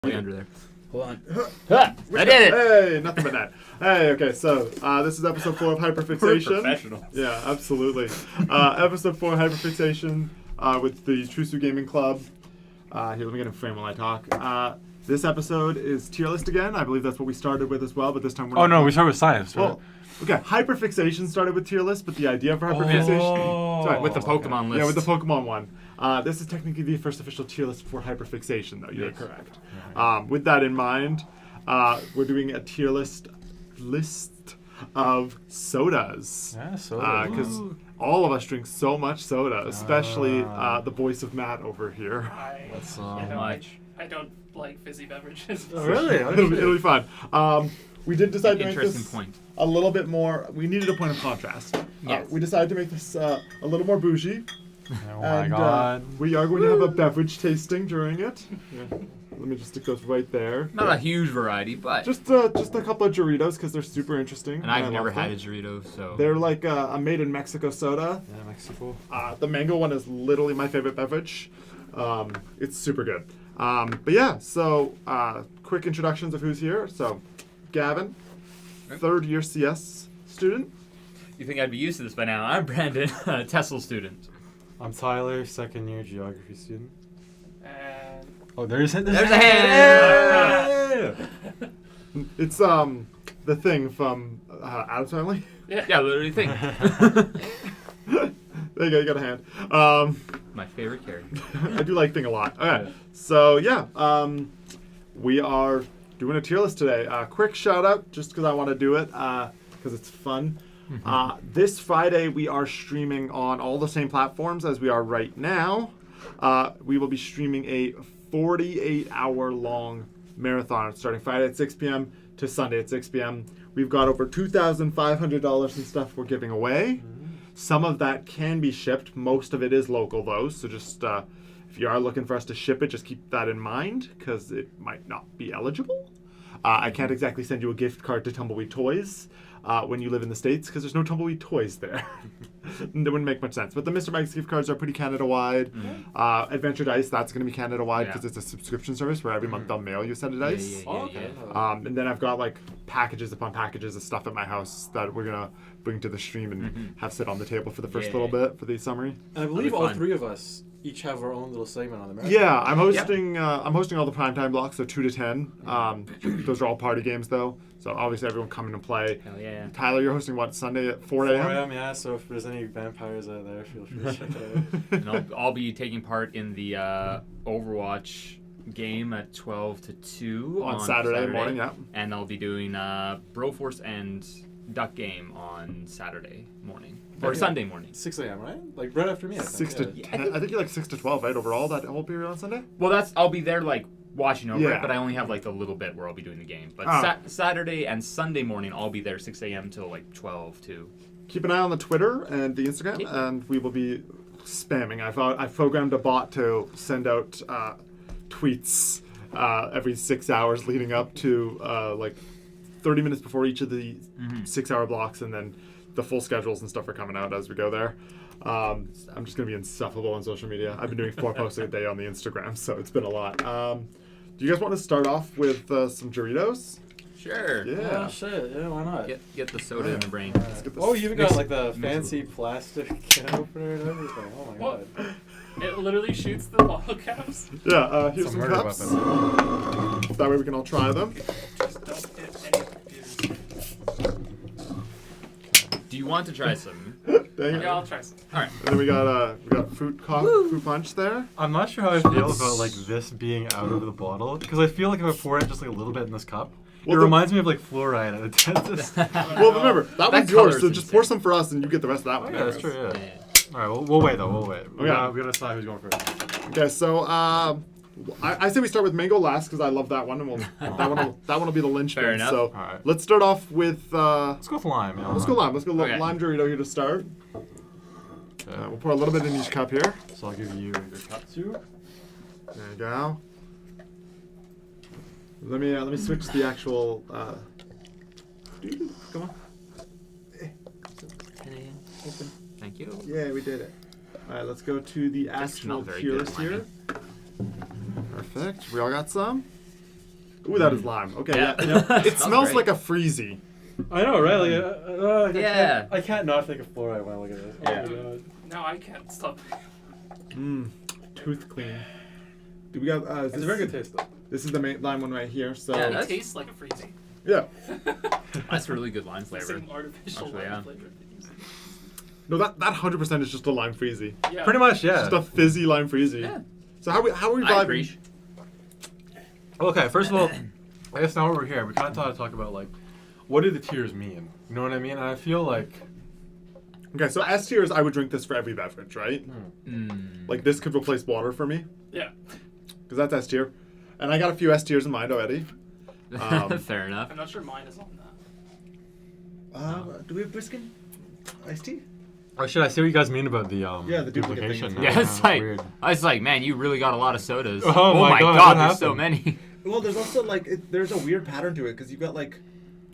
Way under there. Hold on. I did it! Hey, nothing but that. Hey, okay, so this is episode 4 of Hyperfixation. We're professionals. Yeah, absolutely. Episode 4 of Hyperfixation with the Trusu Gaming Club. Here, let me get a frame while I talk. This episode is tier list again. I believe that's what we started with as well, but this time we're Oh, no, we started with science, right? Well, okay, Hyperfixation started with tier list, but the idea for Hyperfixation... Sorry, With the Pokemon list. Yeah, with the Pokemon one. This is technically the first official tier list for Hyperfixation, though. You're correct. With that in mind, we're doing a tier list of sodas. Yeah, soda. Because all of us drink so much soda, especially the voice of Matt over here. That's I don't like fizzy beverages. Oh, really? It'll be fun. We did decide to make Interesting this point. a little bit more. We needed a point of contrast. Yes. We decided to make this a little more bougie. Oh my god. We are going to have a beverage tasting during it. Let me just stick those right there. Not a huge variety, but... Just a couple of Doritos because they're super interesting. and I've I never love had a them. Dorito, so... They're like a made in Mexico soda. Yeah, Mexico. The mango one is literally my favorite beverage. It's super good. But yeah, so quick introductions of who's here. So, Gavin, third year CS student. You think I'd be used to this by now? I'm Branden, a TESOL student. I'm Tyler, second year geography student. And Oh, there's a hand! It's the thing from Addams Family. Yeah, literally thing. There you go, you got a hand. My favorite character. I do like Thing a lot. Okay, so yeah, we are doing a tier list today. Quick shout out, just because I want to do it, because it's fun. This Friday we are streaming on all the same platforms as we are right now. We will be streaming a 48-hour long marathon starting Friday at 6 p.m. to Sunday at 6 p.m. We've got over $2,500 in stuff we're giving away. Some of that can be shipped. Most of it is local, though. So just if you are looking for us to ship it, just keep that in mind because it might not be eligible. I can't exactly send you a gift card to Tumbleweed Toys when you live in the States because there's no Tumbleweed Toys there. That wouldn't make much sense. But the Mr. Mike's gift cards are pretty Canada-wide. Adventure Dice, that's going to be Canada-wide because it's a subscription service where every month they'll mail you a set of dice. And then I've got like packages upon packages of stuff at my house that we're going to bring to the stream and have sit on the table for the first little bit for the summary. And I believe all three of us each have our own little segment on the marathon. Yeah, I'm hosting all the primetime blocks, so 2 to 10. Those are all party games though, so obviously everyone come in and play. Hell yeah. Tyler, you're hosting what, Sunday at 4 a.m.? 4 a.m., yeah, so if there's any vampires out there, feel free to check it out. And I'll be taking part in the Overwatch game at 12 to 2 On Saturday morning, yeah. And I'll be doing Broforce and Duck game on Saturday morning. Or Sunday morning. 6 a.m., right? Like right after me, I think. 6 to 10. I think you're like 6 to 12, right, overall, that whole period on Sunday? Well, I'll be there like watching over Yeah. it, but I only have like the little bit where I'll be doing the game. But Saturday and Sunday morning, I'll be there 6 a.m. till like 12 too. Keep an eye on the Twitter and the Instagram, and we will be spamming. I've programmed a bot to send out tweets every 6 hours leading up to like 30 minutes before each of the 6-hour blocks, and then the full schedules and stuff are coming out as we go there. I'm just going to be insufferable on social media. I've been doing 4 posts a day on the Instagram, so it's been a lot. Do you guys want to start off with some Doritos? Sure. Yeah. Oh, shit, yeah, why not? Get the soda in the brain. Let's get this Oh, you even got mixed- like the fancy plastic can opener and everything. Oh my What? god. it literally shoots the bottle caps. Yeah, here's some murder cups. weapon. That way we can all try them. Just don't hit any computers. Do you want to try some? Dang it. Yeah, I'll try some. All right. And then we got fruit punch there. I'm not sure how I feel about like this being out of the bottle because I feel like if I pour it just like a little bit in this cup, Well, it the- reminds me of like fluoride at a dentist. Well, remember that That one's yours, color's so just insane. pour some for us, and you get the rest of that one. Yeah, that's true. Yeah. Yeah. All right, we'll wait though. We'll wait. We Okay. gotta decide who's going first. Okay, so I say we start with mango last because I love that one, and that one will be the linchpin. Fair enough. So All right. let's start off with Let's go with lime. Yeah, let's go lime. Let's go Okay. lime Dorito here to start. Okay. We'll pour a little bit in each cup here. So I'll give you your cup too. There you go. Let me switch the actual. Come on. Thank you. Yeah, we did it. All right, let's go to the Does smell actual very tier good, list here. Perfect. We all got some. Ooh, that is lime. Okay, Yeah. yeah. It Smells smells great. like a freezy. I know, right? Like, Yeah. I can't not think of fluoride when I look at this. Yeah. Oh my God. Now I can't stop. Tooth clean. Do we got? It's a very good taste, though. This is the main lime one right here. So Yeah, It that's- tastes like a freezy. yeah. That's a really good lime The flavor. same artificial Actually, lime yeah. flavor. they use. No, that 100% is just a lime freezy. Yeah. Pretty much, yeah. Just a fizzy lime freezy. Yeah. So how are we I vibing? agree. Okay, first of all, I guess now we're here. We kind of talk about like, what do the tiers mean? You know what I mean? And I feel like, Okay, so S tier is I would drink this for every beverage, right? Like this could replace water for me Yeah. because that's S tier, and I got a few S tiers in mind already. Fair enough. I'm not sure mine is on that. Do we have brisket? Iced tea? or should I say what you guys mean about the Yeah, the duplicate thing. Yeah, it's like weird. I was like, man, you really got a lot of sodas. Oh my God, what there's so happened? many. Well, there's also like there's a weird pattern to it because you've got like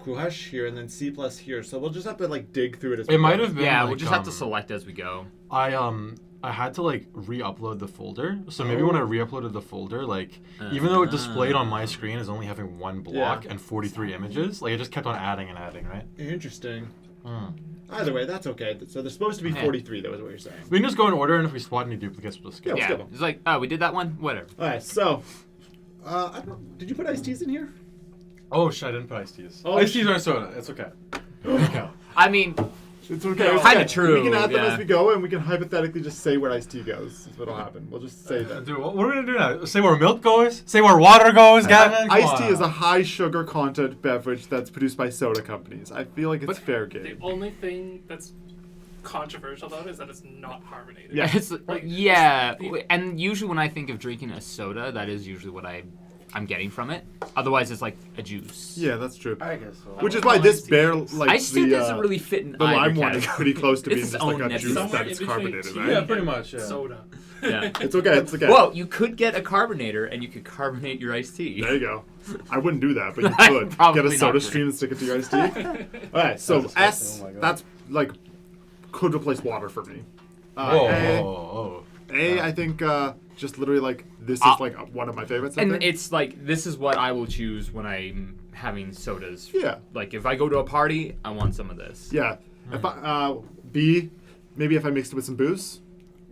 Kuhash here and then C plus here, so we'll just have to like dig through it. As It might have been. Yeah, like, we'll just have to select as we go. I had to like re-upload the folder. So maybe when I re-uploaded the folder, like even though it displayed on my screen as only having one block Yeah. and 43 images, like it just kept on adding and adding, right? Interesting. Either way, that's okay. So there's supposed to be 43, though, is what you're saying. We can just go in order, and if we spot any duplicates, we'll just skip. Yeah. Yeah, skip 'em. it's like, oh, we did that one. Whatever. All right, so I don't know. Did you put iced teas in here? Oh shit! I didn't put iced teas. Oh, Iced teas aren't soda. It's okay. Okay. I mean, It's okay. Yeah, it's kinda okay. true, We can add them yeah. as we go, and we can hypothetically just say where iced tea goes. That's what'll happen. We'll just say that. Dude, what are we gonna do now? Say where milk goes? Say where water goes, Gavin? Come Iced tea on. is a high sugar content beverage that's produced by soda companies. I feel like it's But fair The game. only thing that's controversial about it is that it's not carbonated. Yeah. it's Like, yeah, the- and usually when I think of drinking a soda, that is usually what I'm getting from it. Otherwise, it's like a juice. Yeah, that's true. I guess so. Which is would why call this iced tea bear juice. like Iced tea the doesn't really fit in the either lime one is category. pretty close to It's being its just like own a nebulous. juice Somewhere that's in between carbonated, tea right? Yeah, pretty much, yeah. Soda. Yeah. It's okay. It's okay. Well, you could get a carbonator and you could carbonate your iced tea. There you go. I wouldn't do that, but you I'm could probably get a not soda doing stream it. and stick it to your iced tea. All right, so That's S, disgusting. Oh my God. that's like could replace water for me. Oh, A, oh, I think just literally like this is like one of my favorites. I And think. it's like this is what I will choose when I'm having sodas. Yeah. Like if I go to a party, I want some of this. Yeah. If I, B, maybe if I mixed it with some booze.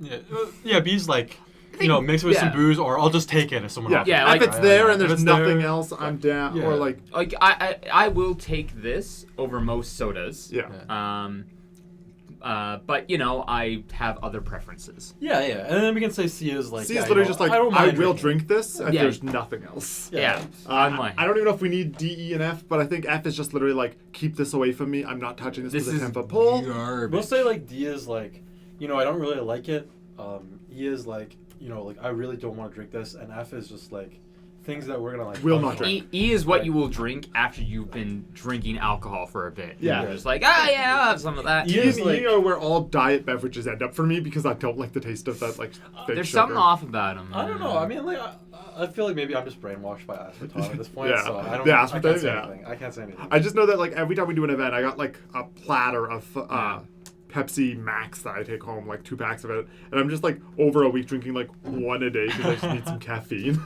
Yeah, yeah, B's like, you know, mix it with some yeah. booze, or I'll just take it if someone Yeah. offers Yeah, it. like- if it's there and If there's it's nothing there- else, I'm down. Yeah. Or like, Like I will take this over most sodas. yeah. But you know, I have other preferences. Yeah, yeah, and then we can say C is like. C yeah, is you literally know, just like, don't I mind will drinking. drink this if Yeah. there's nothing else. Yeah. I like, don't even know if we need D, E, and F, but I think F is just literally like, keep this away from me. I'm not touching this, this with a is 10-foot pole. garbage. We'll say like D is like, you know, I don't really like it. E is like, you know, like I really don't want to drink this, and F is just like things that we're gonna like. Will fuck not with. drink. E is what you will drink after you've been drinking alcohol for a bit. Yeah. You're just like, yeah, I'll have some of that. E is and like- E are where all diet beverages end up for me because I don't like the taste of that like fake There's sugar. something off about them. I don't know. I mean, like, I feel like maybe I'm just brainwashed by aspartame at this point. Yeah. So I don't. The I aspartame, can't say yeah. anything. I can't say anything. I just know that like every time we do an event, I got like a platter of Pepsi Max that I take home, like 2 packs of it, and I'm just like over a week drinking like 1 a day because I just need some caffeine.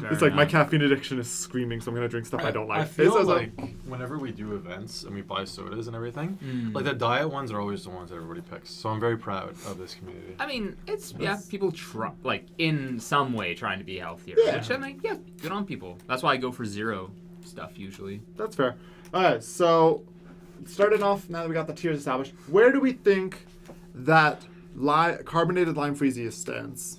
Fair It's like my enough. caffeine addiction is screaming, so I'm gonna drink stuff I don't like. I feel It's also- like whenever we do events and we buy sodas and everything, Mm. like the diet ones are always the ones that everybody picks. So I'm very proud of this community. I mean, it's people try like in some way trying to be healthier. Yeah. Which I'm like, yeah, good on people. That's why I go for zero stuff usually. That's fair. All right, so starting off now that we got the tiers established, where do we think that carbonated lime freezy stands?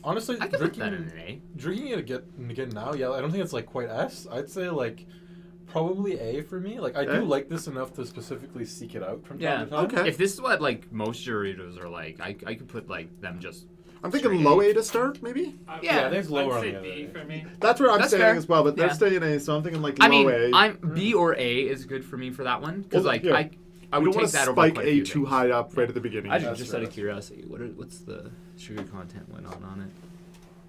Honestly, I could put that in an A. drinking it again now, yeah, I don't think it's like quite S. I'd say like probably A for me. Like I Okay. do like this enough to specifically seek it out from Yeah. time to time. Okay. If this is what like most Doritos are like, I could put like them just. I'm thinking Straight low A. A to start, maybe. Yeah, I think it's lower I'd on say the other B end. for me. That's where I'm That's standing fair. as well, but they're Yeah. staying in A, so I'm thinking like I low mean, A. I'm B or A is good for me for that one because Well, like yeah. I We would don't want take to that over spike quite a A few too things. high up right at the beginning. I That's just right. out of curiosity, what's the sugar content went on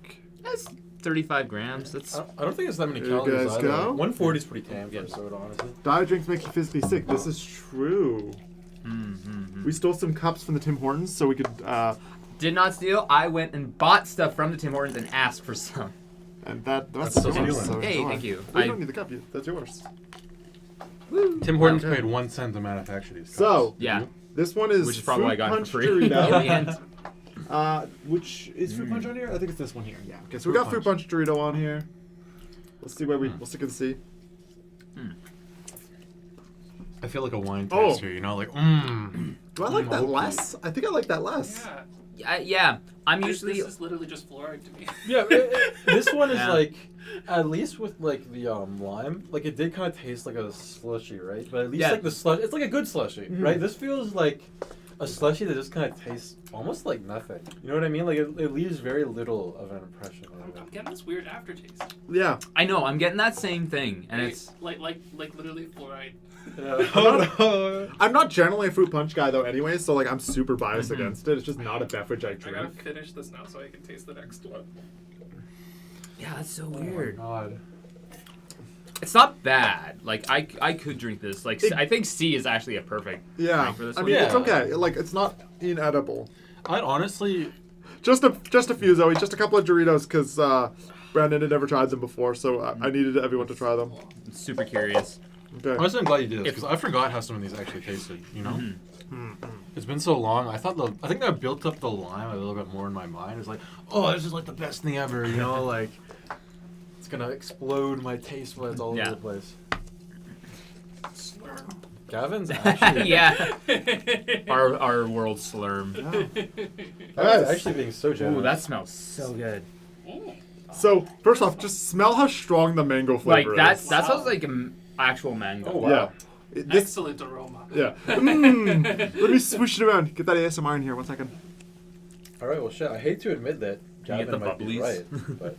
it? That's 35 grams. That's I don't think it's that many There you calories guys either. go. 140 is pretty tame for Yeah. a soda, honestly. Diet drinks make you physically sick. This is true. We stole some cups from the Tim Hortons so we could did not steal. I went and bought stuff from the Tim Hortons and asked for some. And that's That's so so much. stealing. So Hey, enjoy. thank you. Well, you I- don't need the cup. That's yours. Tim Hortons Okay. paid 1 cent to manufacture these. So- cups. Yeah. This one is Which is probably fruit why I got it punch for free. Dorito. In the end. Which is fruit punch on here? I think it's this one here. Yeah. Okay, so we Fruit got fruit punch Dorito on here. Let's see where we can see. I feel like a wine Oh. taster, you know, like mmm. Do I like that okay. less? I think I like that less. Yeah. Yeah. I'm This usually. is literally just fluoride to me. Yeah, this one is Yeah. like, at least with like the lime, like it did kind of taste like a slushy, right? But at least Yeah. like the slush, it's like a good slushy, right? This feels like a slushy that just kind of tastes almost like nothing. You know what I mean? Like it leaves very little of an impression. I'm getting this weird aftertaste. Yeah. I know. I'm getting that same thing, and it's. like literally fluoride. I'm not generally a fruit punch guy though anyway, so like I'm super biased Mm-hmm. against it. It's just not a beverage I I gotta drink. finish this now so I can taste the next one. Yeah, that's so Oh my weird. God. It's not bad. Like I could drink this. Like It- I think C is actually a perfect Yeah. drink for this I one. mean, it's Yeah. okay. Like it's not inedible. I'd honestly, Just a few, Zoe. Just a couple of Doritos because Brandon had never tried them before, so I needed everyone to try them. I'm super curious. Okay. honestly, I'm glad you did this If- because I forgot how some of these actually tasted. You know, Mhm. it's been so long. I think I built up the lime a little bit more in my mind. It's like, oh, this is like the best thing ever. You know, like it's gonna explode my taste buds all Yeah. over the place. Slurm. Gavin's actually, Yeah. Our world slurm. Gavin's actually being so generous. Ooh, that smells so good. So first off, just smell how strong the mango Like flavor that. is. That sounds like an actual mango. Oh, wow. Yeah. This, Excellent aroma. yeah. Let me swoosh it around. Get that ASMR in here. 1 second. All right, well, shit. I hate to admit that Can you Gavin get the might be right, bubblies? but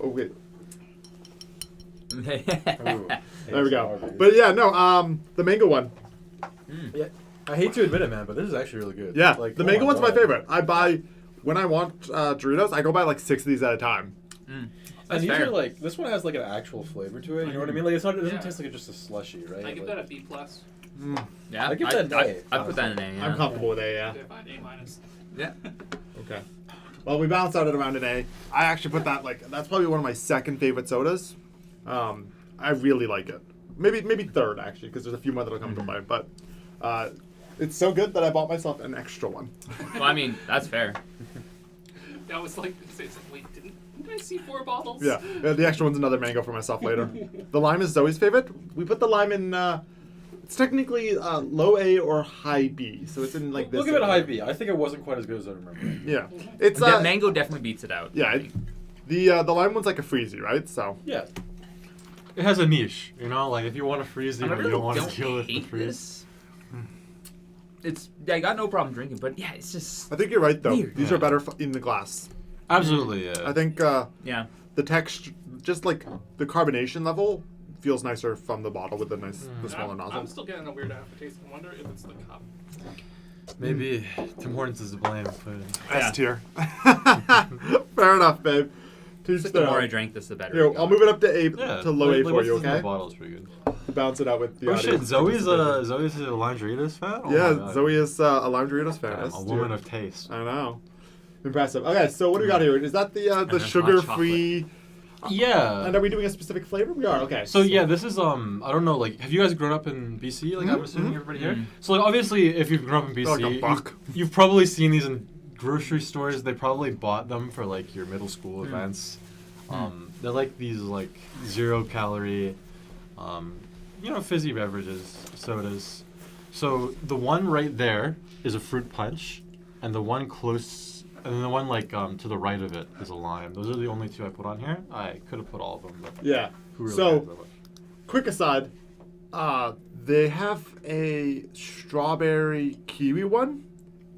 Oh wait. ooh, There we go. ASMR, But yeah, no. The mango one. yeah, I hate to admit it, man, but this is actually really good. Yeah. like The oh mango one's my God. favorite. I buy when I want Doritos. I go buy like 6 of these at a time. That's And these fair. are like this one has like an actual flavor to it. You know what I mean? Like it's not. It doesn't Yeah. taste like just a slushy, right? I give Like- that a B plus. Yeah. I give that an A, I put that in A. Yeah. I'm comfortable with A. Yeah. If I A minus. Yeah. Okay. Well, we balanced out at around an A. I actually put that that's probably one of my second favorite sodas. I really like it. Maybe third actually, because there's a few more that'll come to play. But it's so good that I bought myself an extra one. Well, I mean, that's fair. That was like, wait, didn't I see 4 bottles? Yeah, the extra one's another mango for myself later. The lime is Zoe's favorite. We put the lime in. It's technically low A or high B, so it's in like this. We'll give it a area. high B. I think it wasn't quite as good as I remember. Yeah, it's That mango definitely beats it out. yeah. The lime one's like a freezy, right? So Yeah. It has a niche, you know. Like if you want to freeze it, I but really you don't want to don't kill it hate for freeze. this. It's I got no problem drinking, but yeah, it's just I think you're right though. Weird. These Yeah. are better in the glass. Absolutely, yeah. I think yeah. the texture, just like the carbonation level, feels nicer from the bottle with the the smaller I'm nozzle. still getting a weird aftertaste. I wonder if it's the cup. Maybe Tim Hortons is to blame. But S tier. Fair enough, babe. Teach The their more own. I drink, this the better. Here, it I'll got. move it up to A yeah, to low A for what's you, this in the okay? bottle is pretty good. To bounce it out with the Oh audience. shit, Zoe's a lime Doritos fan. Oh Yeah, my God. Zoe is a lime Doritos fan. Damn, That's a tier. woman of taste. I know. Impressive. Okay, so what do we got here? Is that the then hot sugar-free? Yeah. And are we doing a specific flavor? We are. Okay. So yeah, this is I don't know, like, have you guys grown up in BC? Like, I'm assuming everybody here. So like, obviously, if you've grown up in BC, Like a buck. you've probably seen these in grocery stores. They probably bought them for like your middle school events. They're like these like 0-calorie, fizzy beverages, sodas. So the one right there is a fruit punch, and the one close, and then the one like to the right of it is a lime. Those are the only 2 I put on here. I could have put all of them, but Yeah. who really So, cares that much? quick aside, they have a strawberry kiwi one.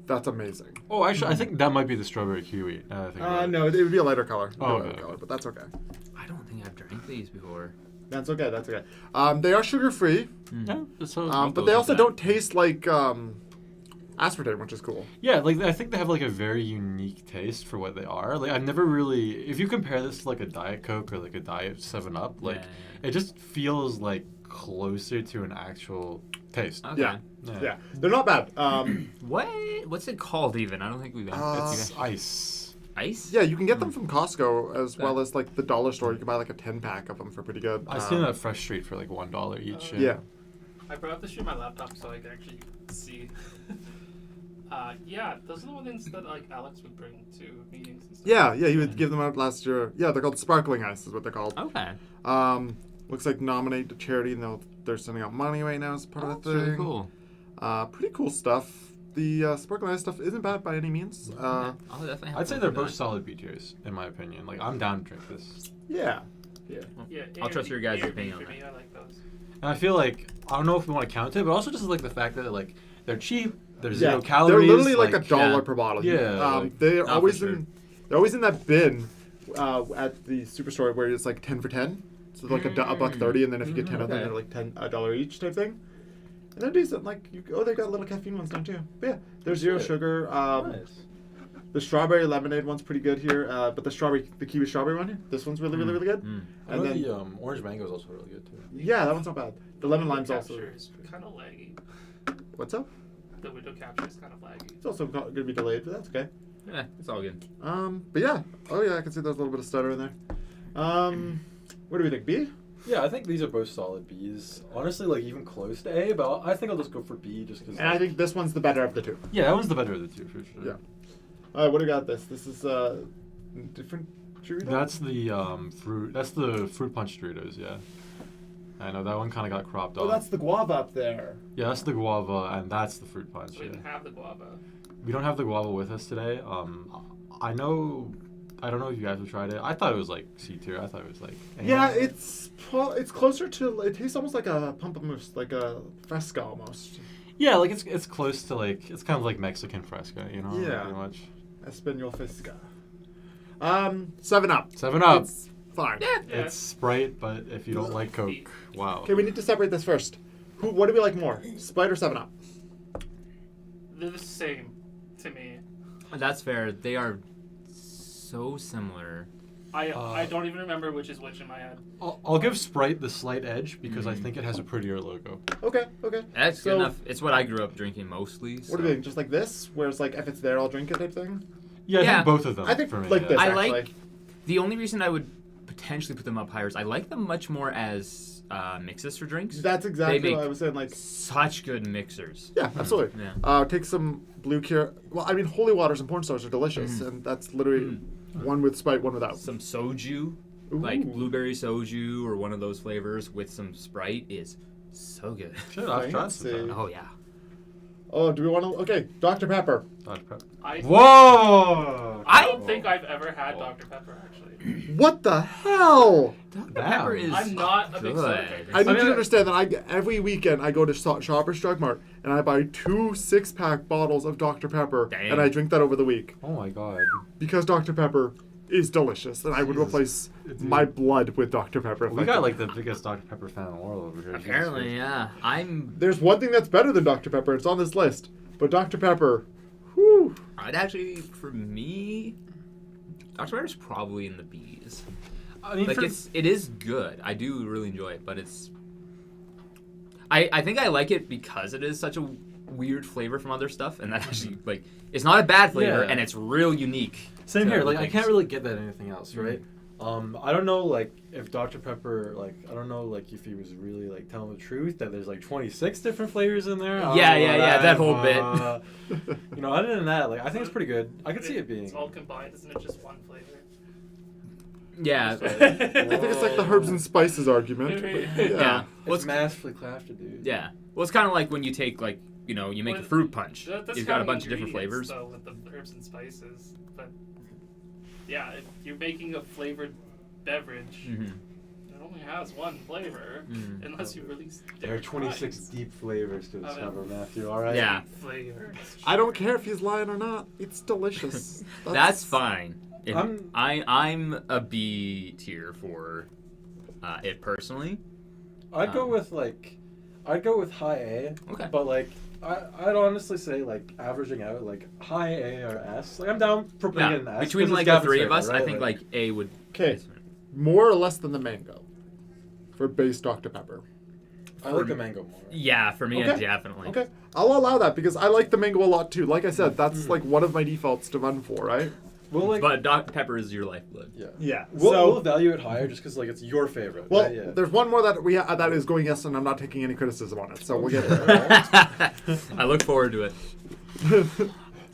That's amazing. Oh, actually, I think that might be the strawberry kiwi. Now that I think about it. No, it would be a lighter color. Oh, Lighter okay. color, but that's okay. I don't think I've drank these before. That's okay. That's okay. They are sugar-free, Yeah, so but they also don't taste like aspartame, which is cool. Yeah, like I think they have like a very unique taste for what they are. Like I've never really, if you compare this to like a Diet Coke or like a Diet 7-Up, like Yeah. it just feels like closer to an actual taste. Okay. Yeah. They're not bad. What's it called even? I don't think we've. It's ice. Ice? Yeah, you can get them from Costco as well as like the dollar store. You can buy like a 10-pack of them for pretty good. I've seen that Fresh Street for like $1 each. Yeah. I brought this to my laptop so I can actually see. Yeah, those are the ones that like Alex would bring to meetings and stuff. Yeah, he would give them out last year. Yeah, they're called sparkling ice is what they're called. Okay. Looks like nominate to charity, and they're sending out money right now as part of the thing. Really cool. Pretty cool stuff. The sparkling ice stuff isn't bad by any means. I'll definitely have I'd to say look they're into both that. solid B tiers, in my opinion. Like, I'm down to drink this. Yeah. Yeah, I'll trust your guys' A or B opinion on for me, that. I like those. And I feel like, I don't know if we want to count it, but also just like the fact that like they're cheap, they're 0 They're calories. literally like $1 yeah. per bottle. Yeah, like- They're No, always for sure. they're always in that bin at the superstore where it's like 10 for 10. So like $1.30, and then if you get 10 of them, Okay. they're like $1 each type thing. And they're decent. Like they got little caffeine ones down too. But yeah, they're 0 Shit. sugar. Nice. The strawberry lemonade one's pretty good here, but the kiwi strawberry one here, this one's really good. I And know then the orange mango is also really good too. yeah, that one's not bad. The lemon lime's also. Capture is kind of laggy. What's up? The window capture is kind of laggy. It's also going to be delayed, but that's okay. Yeah, it's all good. But yeah, oh yeah, I can see there's a little bit of stutter in there. What do we think? B? Yeah, I think these are both solid Bs. Honestly, like even close to A, but I think I'll just go for B just because. And I think this one's the better of the two. Yeah, that one's the better of the two for sure. Yeah. All right, what do we got? This is different Dorito? That's the fruit. That's the fruit punch Doritos. Yeah. I know that one kind of got cropped off. Oh, that's the guava up there. Yeah, that's the guava, and that's the fruit punch. We Yeah. didn't have the guava. We don't have the guava with us today. I know. I don't know if you guys have tried it. I thought it was like C tier. I thought it was like. Yeah, it's closer to. It tastes almost like a pamplemousse, like a fresca almost. Yeah, like it's close to like it's kind of like Mexican fresca, you know. Yeah. Pretty much. Espanol fresca. 7-Up. 7-Up. It's fine. Yeah. It's Sprite, but if you don't like Coke, wow. Okay, we need to separate this first. What do we like more, Sprite or 7-Up? They're the same to me. That's fair. They are so similar. I don't even remember which is which in my head. I'll give Sprite the slight edge because I think it has a prettier logo. Okay. That's So- good enough. It's what I grew up drinking mostly. What So. do you think? Just like this, where it's like if it's there, I'll drink it type thing. Yeah, I Yeah. think both of them. I think for me, like yeah. this. I actually. like the only reason I would potentially put them up higher is I like them much more as mixes for drinks. That's exactly They what make I was saying. Like, such good mixers. yeah, absolutely. Yeah. Take some blue cure. Well, I mean, holy waters and porn stars are delicious, and that's literally one with Sprite, one without. Some soju, Ooh. like blueberry soju or one of those flavors with some Sprite is so good. Shit, I've tried some. Fancy. Oh yeah. Oh, do we want to? Okay, Dr. Pepper. Dr. Pepper. Whoa! I don't think I've ever had Dr. Pepper actually. What the hell? Dr. Damn. Pepper is I'm not a big soda good. drinker. I need mean, you to understand that every weekend I go to Shoppers Drug Mart and I buy 2 6-pack bottles of Dr. Pepper, Dang. and I drink that over the week Oh my god. because Dr. Pepper is delicious, and I would Jesus. replace Dude. my blood with Dr. Pepper. if We I got could. like the biggest Dr. Pepper fan in the world over here. Jesus Apparently, Christ. yeah. I'm. There's one thing that's better than Dr. Pepper. It's on this list, but Dr. Pepper, whew. I'd actually, for me, Dr. Pepper's probably in the B's. I mean, Like for, it is good. I do really enjoy it, but it's. I think I like it because it is such a weird flavor from other stuff, and that actually like it's not a bad flavor, Yeah. and it's real unique. same to here. other Like I things. can't really get that in anything else, right? I don't know, like if Dr. Pepper, like I don't know, like if he was really like telling the truth that there's like 26 different flavors in there. Yeah, that whole bit. You know, other than that, like I think it's pretty good. I could see it being. It's all combined, isn't it? Just one flavor. Yeah. I think it's like the herbs and spices argument. but Yeah. Well, It's it's, masterfully crafted, dude. yeah. Well, it's kind of like when you take like you make a Well, fruit punch. That's You've got a kind bunch of different ingredients, flavors. though, with the herbs and spices. But yeah, if you're making a flavored beverage, Mhm. it only has one flavor, Mhm. unless you release There are different 26 kinds deep flavors to of discover, Matthew. All right. Yeah. flavors. I don't care if he's lying or not. It's delicious. That's fine. If I'm- I'm a B tier for it personally. I'd go with high A. Okay. But like I'd honestly say like averaging out like high A or S. Like I'm down for putting it in S. Between 'cause like it's the Gavin's three of favorite, us, I right? think like A would. Okay, more or less than the mango for base Dr. Pepper. I like the mango more. Yeah, for me, Okay. definitely. Okay, I'll allow that because I like the mango a lot too. Like I said, that's like one of my defaults to run for, right? We'll like. But Dr. Pepper is your lifeblood. Yeah. Yeah. We'll value it higher just because like it's your favorite. Well, right? Yeah. there's one more that that is going yes, and I'm not taking any criticism on it, so we'll get there. I look forward to it.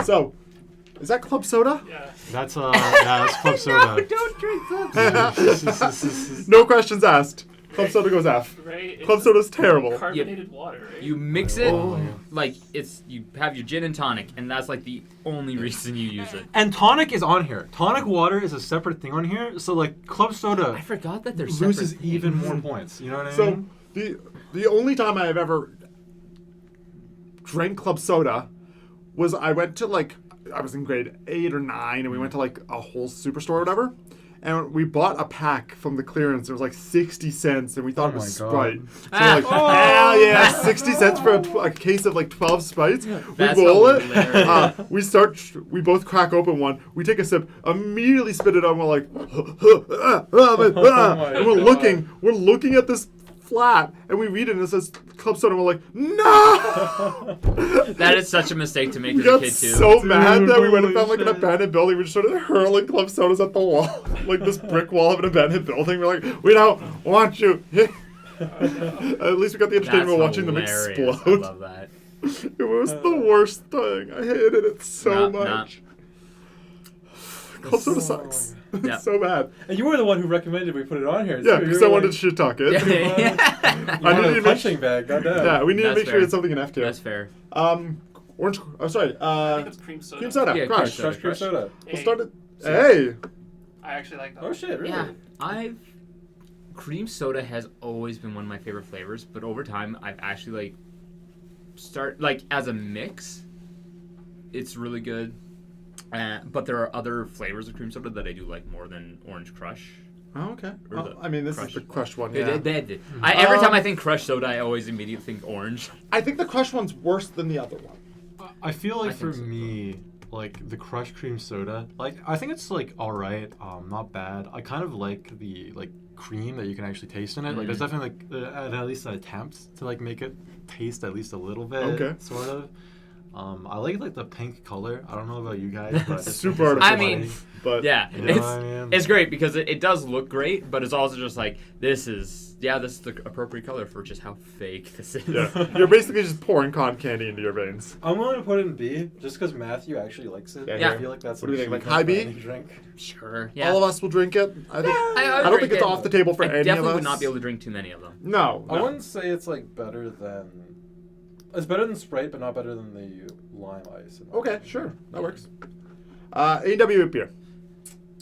So, is that club soda? Yeah. That's club soda. Don't drink that. No questions asked. Club soda goes F. Right? Club soda's terrible. Carbonated water, right? You mix it Oh. like you have your gin and tonic, and that's like the only reason you use it. And tonic is on here. Tonic water is a separate thing on here. So like club soda I forgot that there's loses separate even things. more points. You know what I So mean? the only time I have ever drank club soda was I went to I was in grade 8 or 9, and we went to a whole superstore or whatever, and we bought a pack from the clearance. It was 60 cents, and we thought Oh it was my God. Sprite. So Ah. we're hell yeah, 60 cents for a case of 12 Sprites. That's We roll it. hilarious. We both crack open one. We take a sip, immediately spit it out, and we're like, and we're looking at this flat, and we read it, and it says club soda, and we're like, no! That is such a mistake to make We as a got kid too. so mad that we went and holy found an shit. abandoned building. We just started hurling club sodas at the wall, this brick wall of an abandoned building. We're like, we don't want you. At least we got the entertainment of watching them hilarious. explode. I love that. It was the worst thing. I hated it so Nah, nah. much. Club soda sucks. Yeah. It's so bad. And you were the one who recommended we put it on here. Yeah, too. because You I were wanted like, to shit talk it. Yeah. I wanted needed a to make punching bag. Goddamn. Yeah, we need to That's make sure fair. it's something in F tier. That's fair. Orange. Oh, sorry. I think it's cream soda. Cream soda. Yeah, Crush. cream Crush cream soda. We'll Hey, start it. Hey. I actually like that. Oh shit! Really? Yeah, cream soda has always been one of my favorite flavors, but over time I've actually as a mix, it's really good. But there are other flavors of cream soda that I do like more than Orange Crush. Oh, okay. Or Well, the I mean, this Crush. is the Crush one. They Yeah. did. Every time Um, I think Crush soda, I always immediately think orange. I think the Crush one's worse than the other one. I feel like I for think so, me, the crushed cream soda, I think it's alright, not bad. I kind of like the cream that you can actually taste in it. Like there's definitely at least an attempt to make it taste at least a little bit. Okay. Sort of. I like the pink color. I don't know about you guys, but it's Super it's artificial. I mean, But Yeah, You know what I mean? it's great because it does look great, but it's also just this is the appropriate color for just how fake this is. yeah, you're basically just pouring cotton candy into your veins. I'm willing to put it in B just because Matthew actually likes it. Yeah. I feel like that's What do you should think, be high kind of B? any drink. Sure. Yeah. All of us will drink it. I think. I I would don't think drink it's it. off the table for I any of definitely us. would not be able to drink too many of them. No. I wouldn't say it's better than. It's better than Sprite, but not better than the lime ice. in my Okay, opinion. sure, that works. A&W root beer.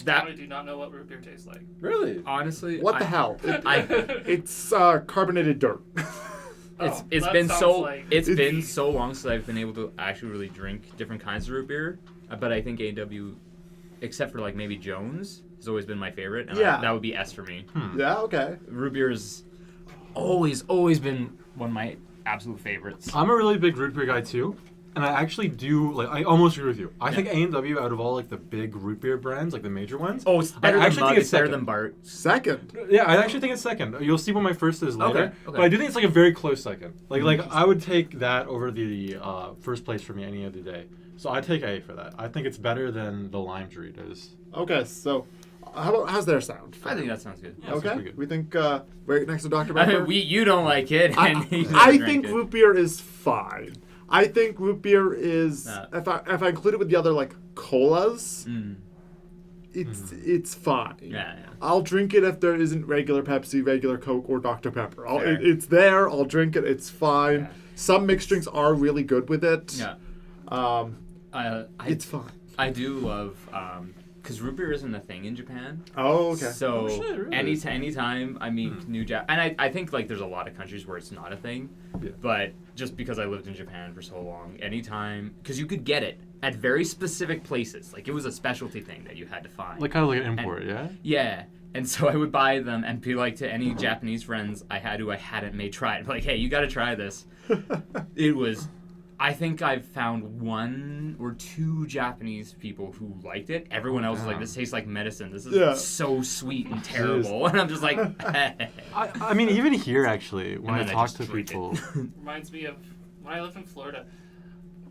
That I do not know what root beer tastes like. Really? honestly, What the hell? I It's carbonated dirt. it's Oh, it's that been sounds so like- it's It's- been so long since I've been able to actually really drink different kinds of root beer. But I think A&W, except for maybe Jones, has always been my favorite. And Yeah. that would be S for me. Yeah. Okay. Root beer has always been one of my absolute favorites. I'm a really big root beer guy too, and I actually do I almost agree with you. I think A&W out of all the big root beer brands, the major ones. Oh, it's better I than actually Mug, think it's it's better second. than Bart. Second. Yeah, I actually think it's second. You'll see what my first is later. Okay, But I do think it's a very close second. Like Mm-hmm. I would take that over the first place for me any other day. So I take A for that. I think it's better than the lime Doritos. Okay. So, how's their sound? I think that sounds good. Yeah, sounds pretty Okay. good. We think right next to Dr. I Pepper. mean, you don't like it, and he doesn't I drink think it. root beer is fine. I think root beer is if I include it with the other colas, Mm. it's fine. Yeah. I'll drink it if there isn't regular Pepsi, regular Coke, or Dr. Pepper. Fair. It's there. I'll drink it. It's fine. Yeah. Some mixed drinks are really good with it. Yeah. It's fine. I do love because root beer isn't a thing in Japan. Oh, okay. So Oh, shit, really? anytime I meet new and I think there's a lot of countries where it's not a thing. Yeah. But just because I lived in Japan for so long, anytime because you could get it at very specific places. It was a specialty thing that you had to find. Kind of like an import, yeah? Yeah. And so I would buy them and be to any Japanese friends I had who I hadn't made try it. Hey, you got to try this. It was. I think I've found 1 or 2 Japanese people who liked it. Everyone else was like, "This tastes like medicine. This is Yeah. so sweet and terrible." And I'm just like, I mean, even here, actually, when And I then I talk just to drink it. people... Reminds me of when I lived in Florida.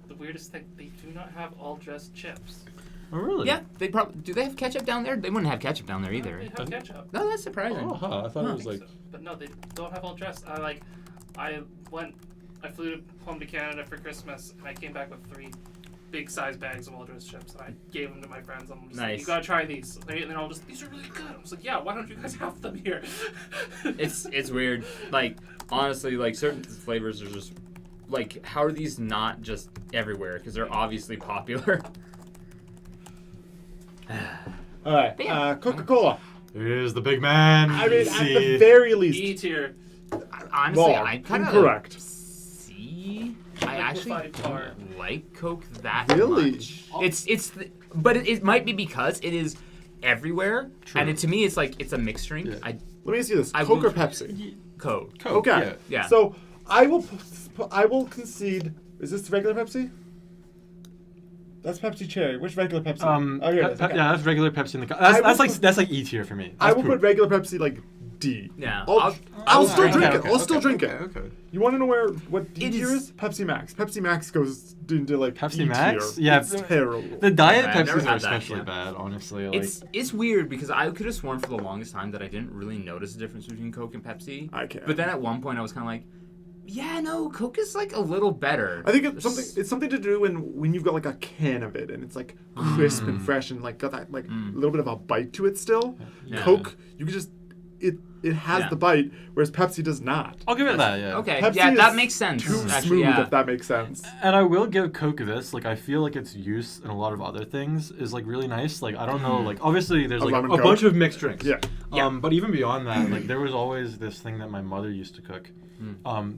The weirdest thing, they do not have all dressed chips. Oh, really? Yeah, they probably do. They have ketchup down there? They wouldn't have ketchup down there either. They have ketchup. No, that's surprising. Oh, huh. I thought Huh. it was like. So, but no, they don't have all dressed. I flew home to Canada for Christmas, and I came back with 3 big size bags of all dressed chips, and I gave them to my friends. I'm just like, Nice. you gotta try these. And they're all just, these are really good. I was like, yeah, why don't you guys have them here? It's weird. Like, honestly, like, certain flavors are just, like, how are these not just everywhere? Because they're obviously popular. All right. Damn. Coca-Cola. Here's the big man. I mean, at See. the very least. E tier. Honestly, Wrong. I kind of Incorrect. see. I actually Liquefied tar. don't like Coke that Really? much. But it might be because it is everywhere, True. and to me, it's like it's a mixed drink. Yeah. Let me ask you this: I Coke will- or Pepsi? Coke. Coke, Okay. Yeah. So I will concede. Is this regular Pepsi? That's Pepsi Cherry. Which regular Pepsi? Oh, here it is. Okay. Yeah, that's regular Pepsi in the. I That's will like E tier for me. I That's will poop. put regular Pepsi like D. Yeah. I'll still drink it. okay, I'll still okay, drink it. Okay. You want to know what D It tier is- is? Pepsi Max. Pepsi Max goes into like Pepsi E Max? tier. Yeah, It's terrible. The diet I've never Pepsis are had that, especially yeah. bad, honestly. Like, It's weird because I could have sworn for the longest time that I didn't really notice the difference between Coke and Pepsi. I can't. But then at one point I was kind of like, yeah, no, Coke is like a little better. I think it's something to do when you've got like a can of it and it's like crisp and fresh and like got that like little bit of a bite to it still. Yeah. Coke, you can just it has Yeah. the bite, whereas Pepsi does not. I'll give it that, yeah. Okay, Pepsi yeah, that is makes sense. Too actually, smooth, yeah. if that makes sense. And I will give Coke this. Like, I feel like its use in a lot of other things is like really nice. Like, I don't know. Like, obviously there's A like lemon a Coke? bunch of mixed drinks. Yeah. Yeah. But even beyond that, like there was always this thing that my mother used to cook.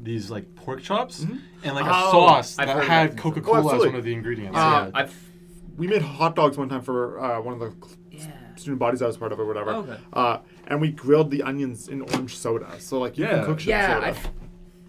These like pork chops and like a Oh, sauce I've that heard of had that. Coca-Cola as absolutely. one of the ingredients. I've We made hot dogs one time for one of the student bodies I was part of or whatever. Okay. And we grilled the onions in orange soda. So like you Yeah. can cook shit in soda. Yeah,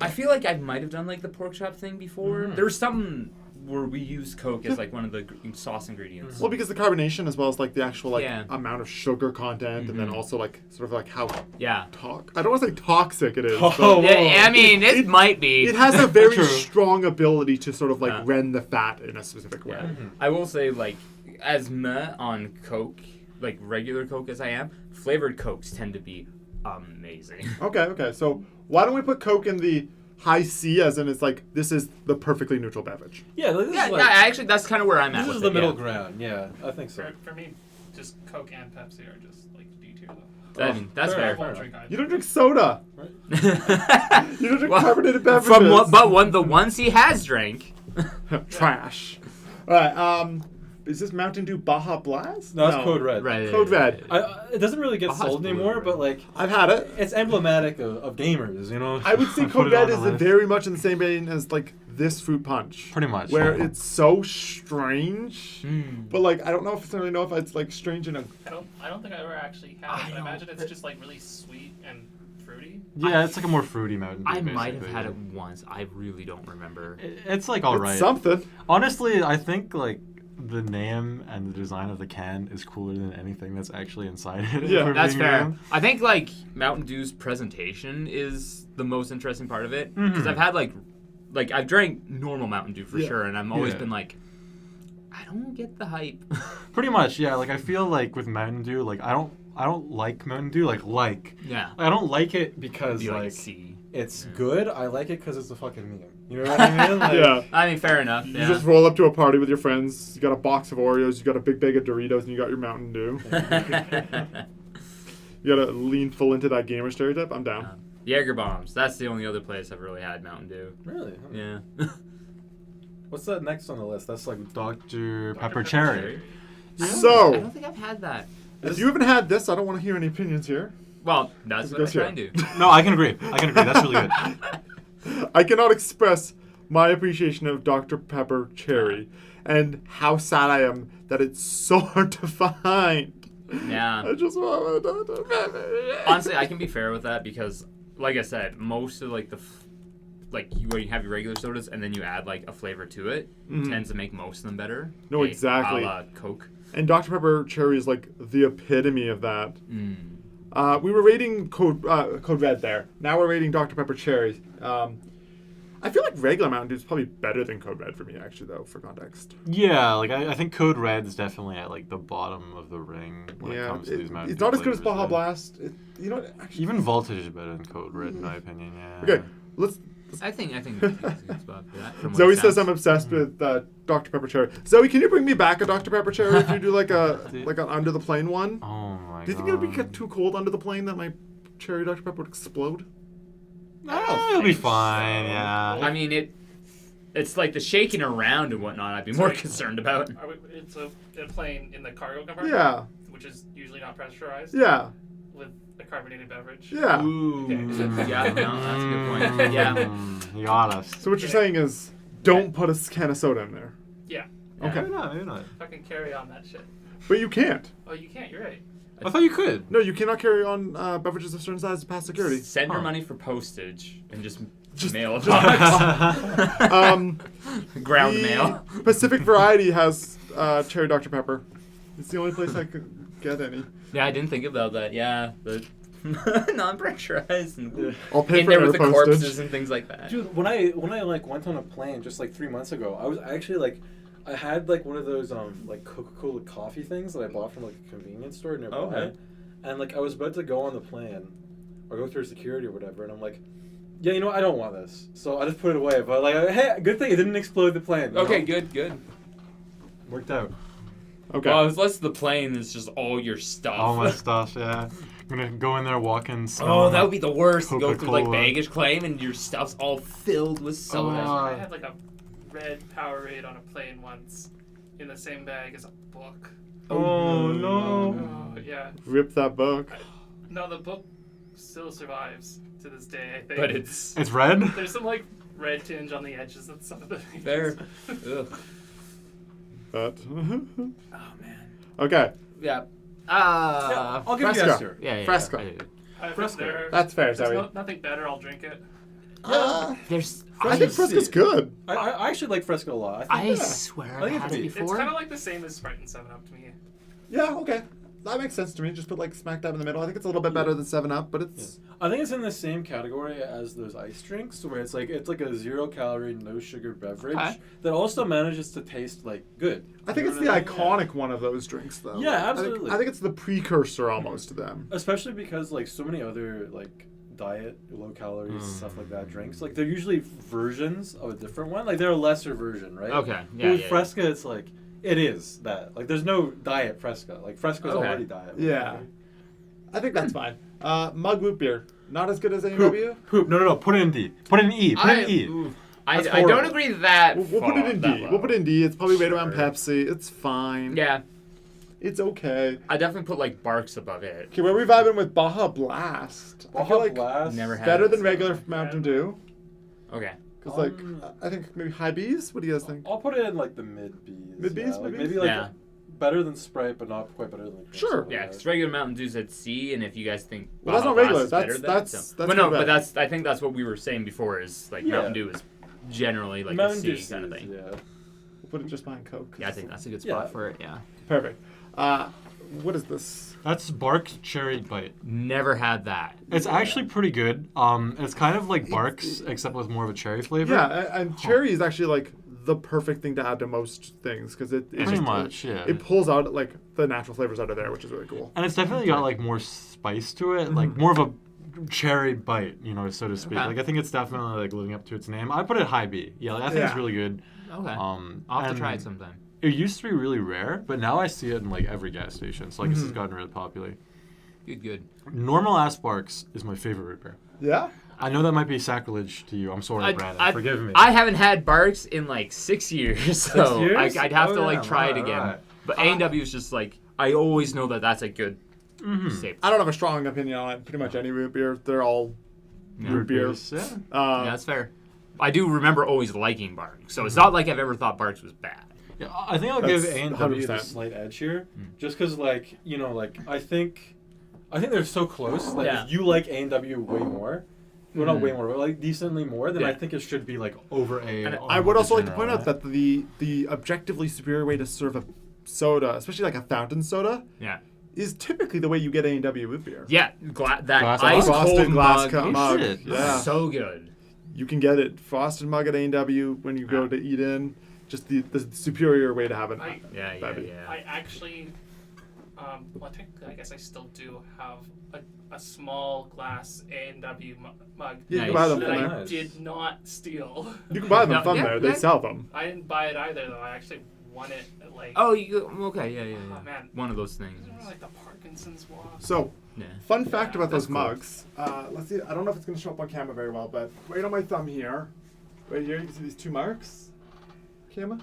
I feel like I might have done like the pork chop thing before. There was something where we used Coke as like one of the sauce ingredients. Well, because the carbonation as well as like the actual like Yeah. amount of sugar content and then also like sort of like how Yeah. I don't want to say toxic it is. Oh, but Yeah, I mean, it might be. it has a very True. strong ability to sort of like Yeah. rend the fat in a specific way. Yeah. I will say, like, as meh on Coke, like regular Coke as I am, flavored Cokes tend to be amazing. Okay. So why don't we put Coke in the high C as in it's like this is the perfectly neutral beverage. Yeah, this Yeah, is like, actually, that's kind of where I'm at. this with is it, the middle yeah. ground. Yeah, I think so. For me, just Coke and Pepsi are just like D tier though. I mean, that's fair fair. I won't drink either. You don't drink soda. You don't drink Well, carbonated beverages. the ones he has drank. Trash. All right. Is this Mountain Dew Baja Blast? No, it's Code Red. Right. Code Red. It doesn't really get Baja's sold blue, anymore, right? but like I've had it. it's emblematic of gamers, you know. I would say Put Code it Red on is the list. very much in the same vein as like this fruit punch. Pretty much. Where yeah. it's so strange, Mm. but like I don't know if it's like strange in a. I don't think I ever actually had it. But I imagine it's just like really sweet and fruity. Yeah, it's like a more fruity Mountain Dew. I might have basically, had yeah. it once. I really don't remember. It's like alright. It's something. Honestly, I think like the name and the design of the can is cooler than anything that's actually inside it. if Yeah, we're That's being fair. real. I think like Mountain Dew's presentation is the most interesting part of it because I've had like I've drank normal Mountain Dew for Yeah. sure, and I've always Yeah. been like, I don't get the hype. Pretty much, yeah. Like I feel like with Mountain Dew, like I don't like Mountain Dew. Like Yeah. I don't like it because You like C. It's good. I like it because it's a fucking meme. You know what I mean? Like, Yeah. I mean, fair enough. You Yeah. just roll up to a party with your friends. You got a box of Oreos. You got a big bag of Doritos, and you got your Mountain Dew. You got to lean full into that gamer stereotype. I'm down. Jaeger bombs. That's the only other place I've really had Mountain Dew. Really? Yeah. What's that next on the list? That's like Dr. Pepper Pepper Cherry. I So, don't think I've had that. if you haven't had this, I don't want to hear any opinions here. Well, that's It what I goes try here. and do. No, I can agree. That's really good. I cannot express my appreciation of Dr. Pepper Cherry and how sad I am that it's so hard to find. Yeah. I just want Dr. Pepper. Honestly, I can be fair with that because, like I said, most of like when you have your regular sodas and then you add like a flavor to it, tends to make most of them better. No, exactly. A la Coke. And Dr. Pepper Cherry is like the epitome of that. Mm. We were rating Code Red there. Now we're rating Dr. Pepper Cherry. I feel like regular Mountain Dew is probably better than Code Red for me, actually, though, for context. Yeah, like I think Code Red is definitely at like the bottom of the ring when it comes to these Mountain it's Dew not as good as flavors, Baja yeah. Blast. You know what? Actually, Even Voltage is better than Code Red in my opinion. Yeah. okay, let's. I think it's a good spot for that. from what Zoe it says sounds. I'm obsessed with Dr Pepper Cherry. Zoe, can you bring me back a Dr Pepper Cherry if you do like an under the plane one? Oh my god. Do you think it would get too cold under the plane that my cherry Dr Pepper would explode? It'll be fine. so. Yeah. I mean, it's like the shaking around and whatnot I'd be more concerned about. It's a plane in the cargo compartment, Yeah, which is usually not pressurized, yeah, with a carbonated beverage. yeah. Ooh. Okay. Yeah, no, that's a good point. Yeah. You got us. So what you're saying is, don't put a can of soda in there. Yeah. Okay, Maybe not. Maybe not. Fucking carry on that shit. but you can't. Oh, you can't. You're right. I thought you could. No, you cannot carry on beverages of certain size past security. Send her Huh. money for postage and just Just- mail a just- box. Ground the mail. Pacific Variety has cherry Dr Pepper. It's the only place I could get any. Yeah, I didn't think about that. Yeah, but non-pressurized and I'll pay in for there it with the postage. corpses and things like that. Dude, when I like went on a plane just like 3 months ago, I was actually like, I had like one of those like Coca-Cola coffee things that I bought from like a convenience store nearby, Okay. and like I was about to go on the plane or go through security or whatever, and I'm like, yeah, you know, I don't want this, so I just put it away. But like, hey, good thing it didn't explode the plane. you Okay, know? good. Worked out. Okay. Well, unless the plane is just all your stuff. All my stuff. Yeah. I'm gonna go in there, walk in. Oh, smell that would be the worst. You go through like Coca-Cola. baggage claim and your stuff's all filled with soda. I had like a red Powerade on a plane once, in the same bag as a book. Oh no. Oh yeah. Rip that book. No, the book still survives to this day. I think. But it's It's red. There's some like red tinge on the edges and some of the pages. there. Ugh. But Oh man. okay, Yeah. Yeah, I'll give you Fresco. a sir. Yeah. Fresco. If Fresco. That's fair, There's Zoe. nothing better. I'll drink it. There's. I think Fresco's good. I actually like Fresco a lot. I think, swear I think I've had it's it a- It's before. kind of like the same as Sprite and 7 Up to me. Yeah, okay. That makes sense to me. Just put like smack dab in the middle. I think it's a little bit better than 7-Up, but it's I think it's in the same category as those ice drinks, where it's like a 0-calorie, no sugar beverage Okay. that also manages to taste like good. I think You it's know the what I mean? iconic one of those drinks, though. Yeah, I think- absolutely. I think it's the precursor almost to them. Especially because like so many other like diet, low calories, stuff like that drinks, like they're usually versions of a different one. Like they're a lesser version, right? Okay, But yeah, with yeah, Fresca, it's like it is that. Like there's no diet Fresca. Like Fresca's Okay. already diet. Yeah. I think that's fine. Mug root beer. Not as good as AW. Poop. No. Put it in D. Put it in E. Put it in E. I That's don't horrible. agree that. We'll put it in that D. low. We'll put it in D. It's probably right around Sure. Pepsi. It's fine. Yeah, It's okay. I definitely put like Barks above it. Okay, where are we vibing with Baja Blast? I feel Baja like Blast. Never had better it. than regular Mountain Dew. Okay. Because like, I think maybe high B's? What do you guys think? I'll put it in like the mid B's. Mid B's, yeah, like, mid B's? maybe like Yeah. better than Sprite, but not quite better than. Like, Sure. Fresca, Yeah, right? because regular Mountain Dew's at C, and if you guys think Well, that's Baja not regular. Blast is better That's- than that's- it, so. that's But no, correct. but I think that's what we were saying before is like Yeah. Mountain Dew is generally like Mountain a Dew C kind of C's, thing. Yeah. We'll put it just behind Coke. 'cause Yeah, I think that's a good spot Yeah. for it. Yeah. Perfect. What is this? That's Barks Cherry Bite. Never had that. It's actually pretty good. It's kind of like Barks, except with more of a cherry flavor. Yeah, and cherry is actually like the perfect thing to add to most things because it Pretty just, much, yeah. It pulls out like the natural flavors out of there, which is really cool. And it's definitely got like more spice to it, like more of a cherry bite, so to speak. Okay. Like I think it's definitely like living up to its name. I put it high B. Yeah, like, I think it's Yeah. really good. Okay. I'll have to and try it sometime. It used to be really rare, but now I see it in like every gas station. So like this has gotten really popular. Good. Normal ass Barks is my favorite root beer. Yeah. I know that might be sacrilege to you. I'm sorry, Branden. Forgive me. I haven't had Barks in like 6 years, so years? I'd have Oh, to like yeah, try it alright, again. alright. But A&W is just like I always know that that's a good staple. I don't have a strong opinion on it. Pretty much any root beer, they're all root beers. Yeah. Yeah, that's fair. I do remember always liking Barks, so it's not like I've ever thought Barks was bad. Yeah, I think I'll give That's A&W the 100%. slight edge here, just because like I think they're so close. Like Yeah. if you like A&W way more, well not way more, but like decently more, then Yeah. I think it should be like Over A. And over I would the also like to point general, out that the objectively superior way to serve a soda, especially like a fountain soda, Yeah. is typically the way you get A&W root beer. Yeah, that Glass ice Frosted cold glass mug, mug. shit. Yeah. so good. You can get it frosted mug at A&W when you go to eat in. Just the superior way to have it. Yeah. I actually, well, technically, I guess I still do have a small glass A&W mug. Yeah, you can buy them that from I there. did not steal. You can buy them No, from yeah, there. They yeah. sell them. I didn't buy it either, though. I actually won it at, like... Oh, okay, yeah. Oh, man. One of those things. Isn't it like the Parkinson's walk? So, Yeah. fun fact about That's those cool. mugs. Let's see. I don't know if it's going to show up on camera very well, but right on my thumb here, right here, you can see these 2 marks. Camera?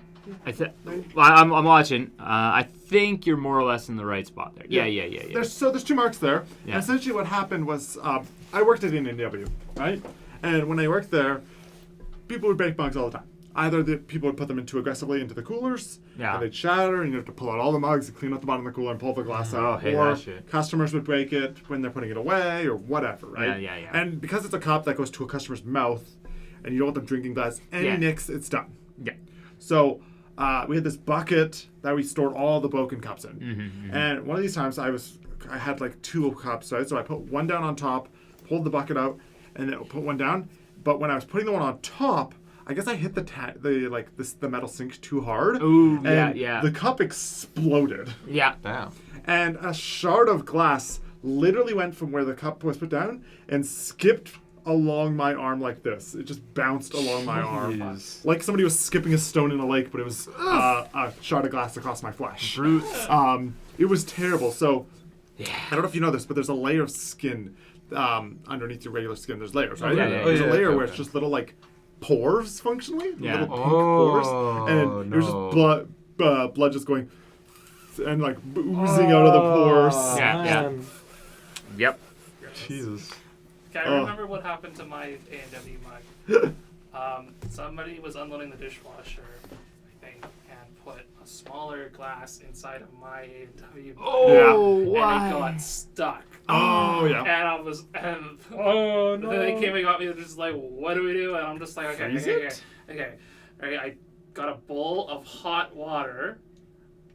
I'm watching. I think you're more or less in the right spot there. Yeah. There's 2 marks there. Yeah. And essentially what happened was I worked at A&W, right? And when I worked there, people would break mugs all the time. Either the people would put them in too aggressively into the coolers, and they'd shatter, and you have to pull out all the mugs and clean out the bottom of the cooler and pull the glass out. hate Or that shit. customers would break it when they're putting it away or whatever, right? Yeah. And because it's a cup that goes to a customer's mouth, and you don't want them drinking glass, any nicks, it's done. Yeah. So we had this bucket that we stored all the broken cups in. Mm-hmm. And one of these times I had like 2 cups, right? So I put one down on top, pulled the bucket out, and then put one down. But when I was putting the one on top, I guess I hit the metal sink too hard. Ooh, and yeah. the cup exploded. Yeah. Damn. And a shard of glass literally went from where the cup was put down and skipped along my arm like this. It just bounced along my arm. Jeez. Like somebody was skipping a stone in a lake, but it was a shard of glass across my flesh. Brutes. It was terrible. So, Yeah. I don't know if you know this, but there's a layer of skin underneath your regular skin. There's layers, right? yeah, There's a yeah, layer okay, where it's just little like pores functionally, Yeah. little pink pores, and it was no. just blood just going and like oozing out of the pores. Yeah. Man. Yep. Jesus. Okay, I Oh. remember what happened to my A&W mug. Somebody was unloading the dishwasher, I think, and put a smaller glass inside of my A&W mug. Oh, And why? it got stuck. Oh yeah. And I was, and Oh no! then they came and got me, just like, what do we do? And I'm just like, okay. All right, I got a bowl of hot water,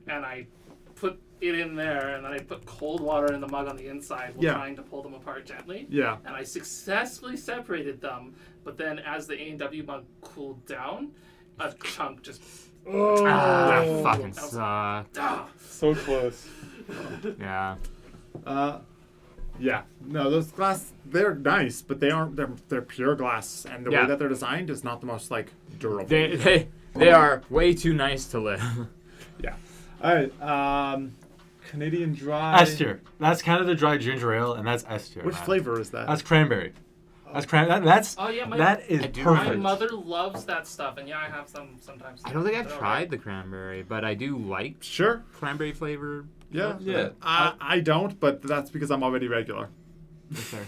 and I put it in there, and then I put cold water in the mug on the inside while trying to pull them apart gently. Yeah. And I successfully separated them, but then as the A&W mug cooled down, a chunk just... Oh. That fucking sucked. So close. Yeah. Yeah. No, those glass, they're nice, but they aren't, they're pure glass, and the way Yeah. that they're designed is not the most like durable. They are way too nice to live. Yeah. All right. Canadian Dry. S tier. That's Canada Dry Ginger Ale, and that's S tier. Which man. flavor is that? That's cranberry. That's That's Oh, yeah, that is I do- My perfect. mother loves that stuff, and yeah, I have some sometimes. I don't think I've They're tried alright. the cranberry, but I do like Sure. cranberry flavor. Yeah. Yeah. I don't, but that's because I'm already regular.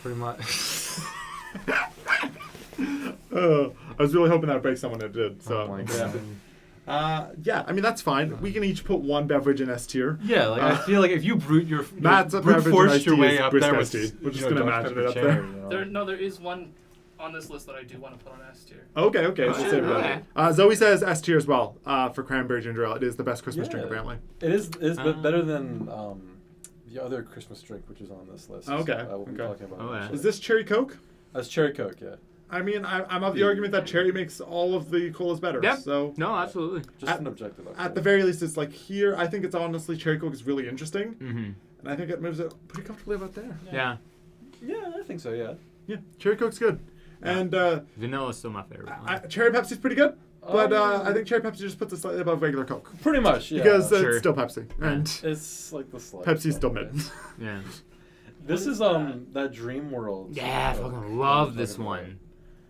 Pretty much. I was really hoping that would break someone that did. So. Oh my God. Yeah. I mean that's fine. We can each put one beverage in S tier. Yeah, like I feel like if you brute Matt's a brute beverage forced iced your tea way is up brisk there iced with, tea. We're just you know, gonna Dr. imagine Pepper it up cherry, there. you know. There is one on this list that I do want to put on S tier. Okay. Let's sure, save okay. that. Zoe says S tier as well for cranberry ginger ale. It is the best Christmas drink Yeah. apparently. It is better than the other Christmas drink, which is on this list. Okay, So I will be okay. talking about. Oh, it yeah. actually. Is this cherry Coke? That's cherry Coke, yeah. I mean, I'm of the argument that cherry makes all of the colas better. Yeah. So No, absolutely. Just an objective. at the very least, it's like here. I think it's honestly cherry Coke is really interesting, Mm-hmm. and I think it moves it pretty comfortably about there. Yeah. Yeah, I think so. Yeah. Yeah, cherry Coke's good, and Vanilla's still my favorite one. cherry Pepsi's pretty good. But Oh. I think cherry Pepsi just puts it slightly above regular Coke Pretty much. Yeah. because Sure. it's still Pepsi, and it's like the slight. Pepsi's still stuff, mid. Yeah. This is that Dream World. Yeah, I Coke fucking that love I'm this talking about. one.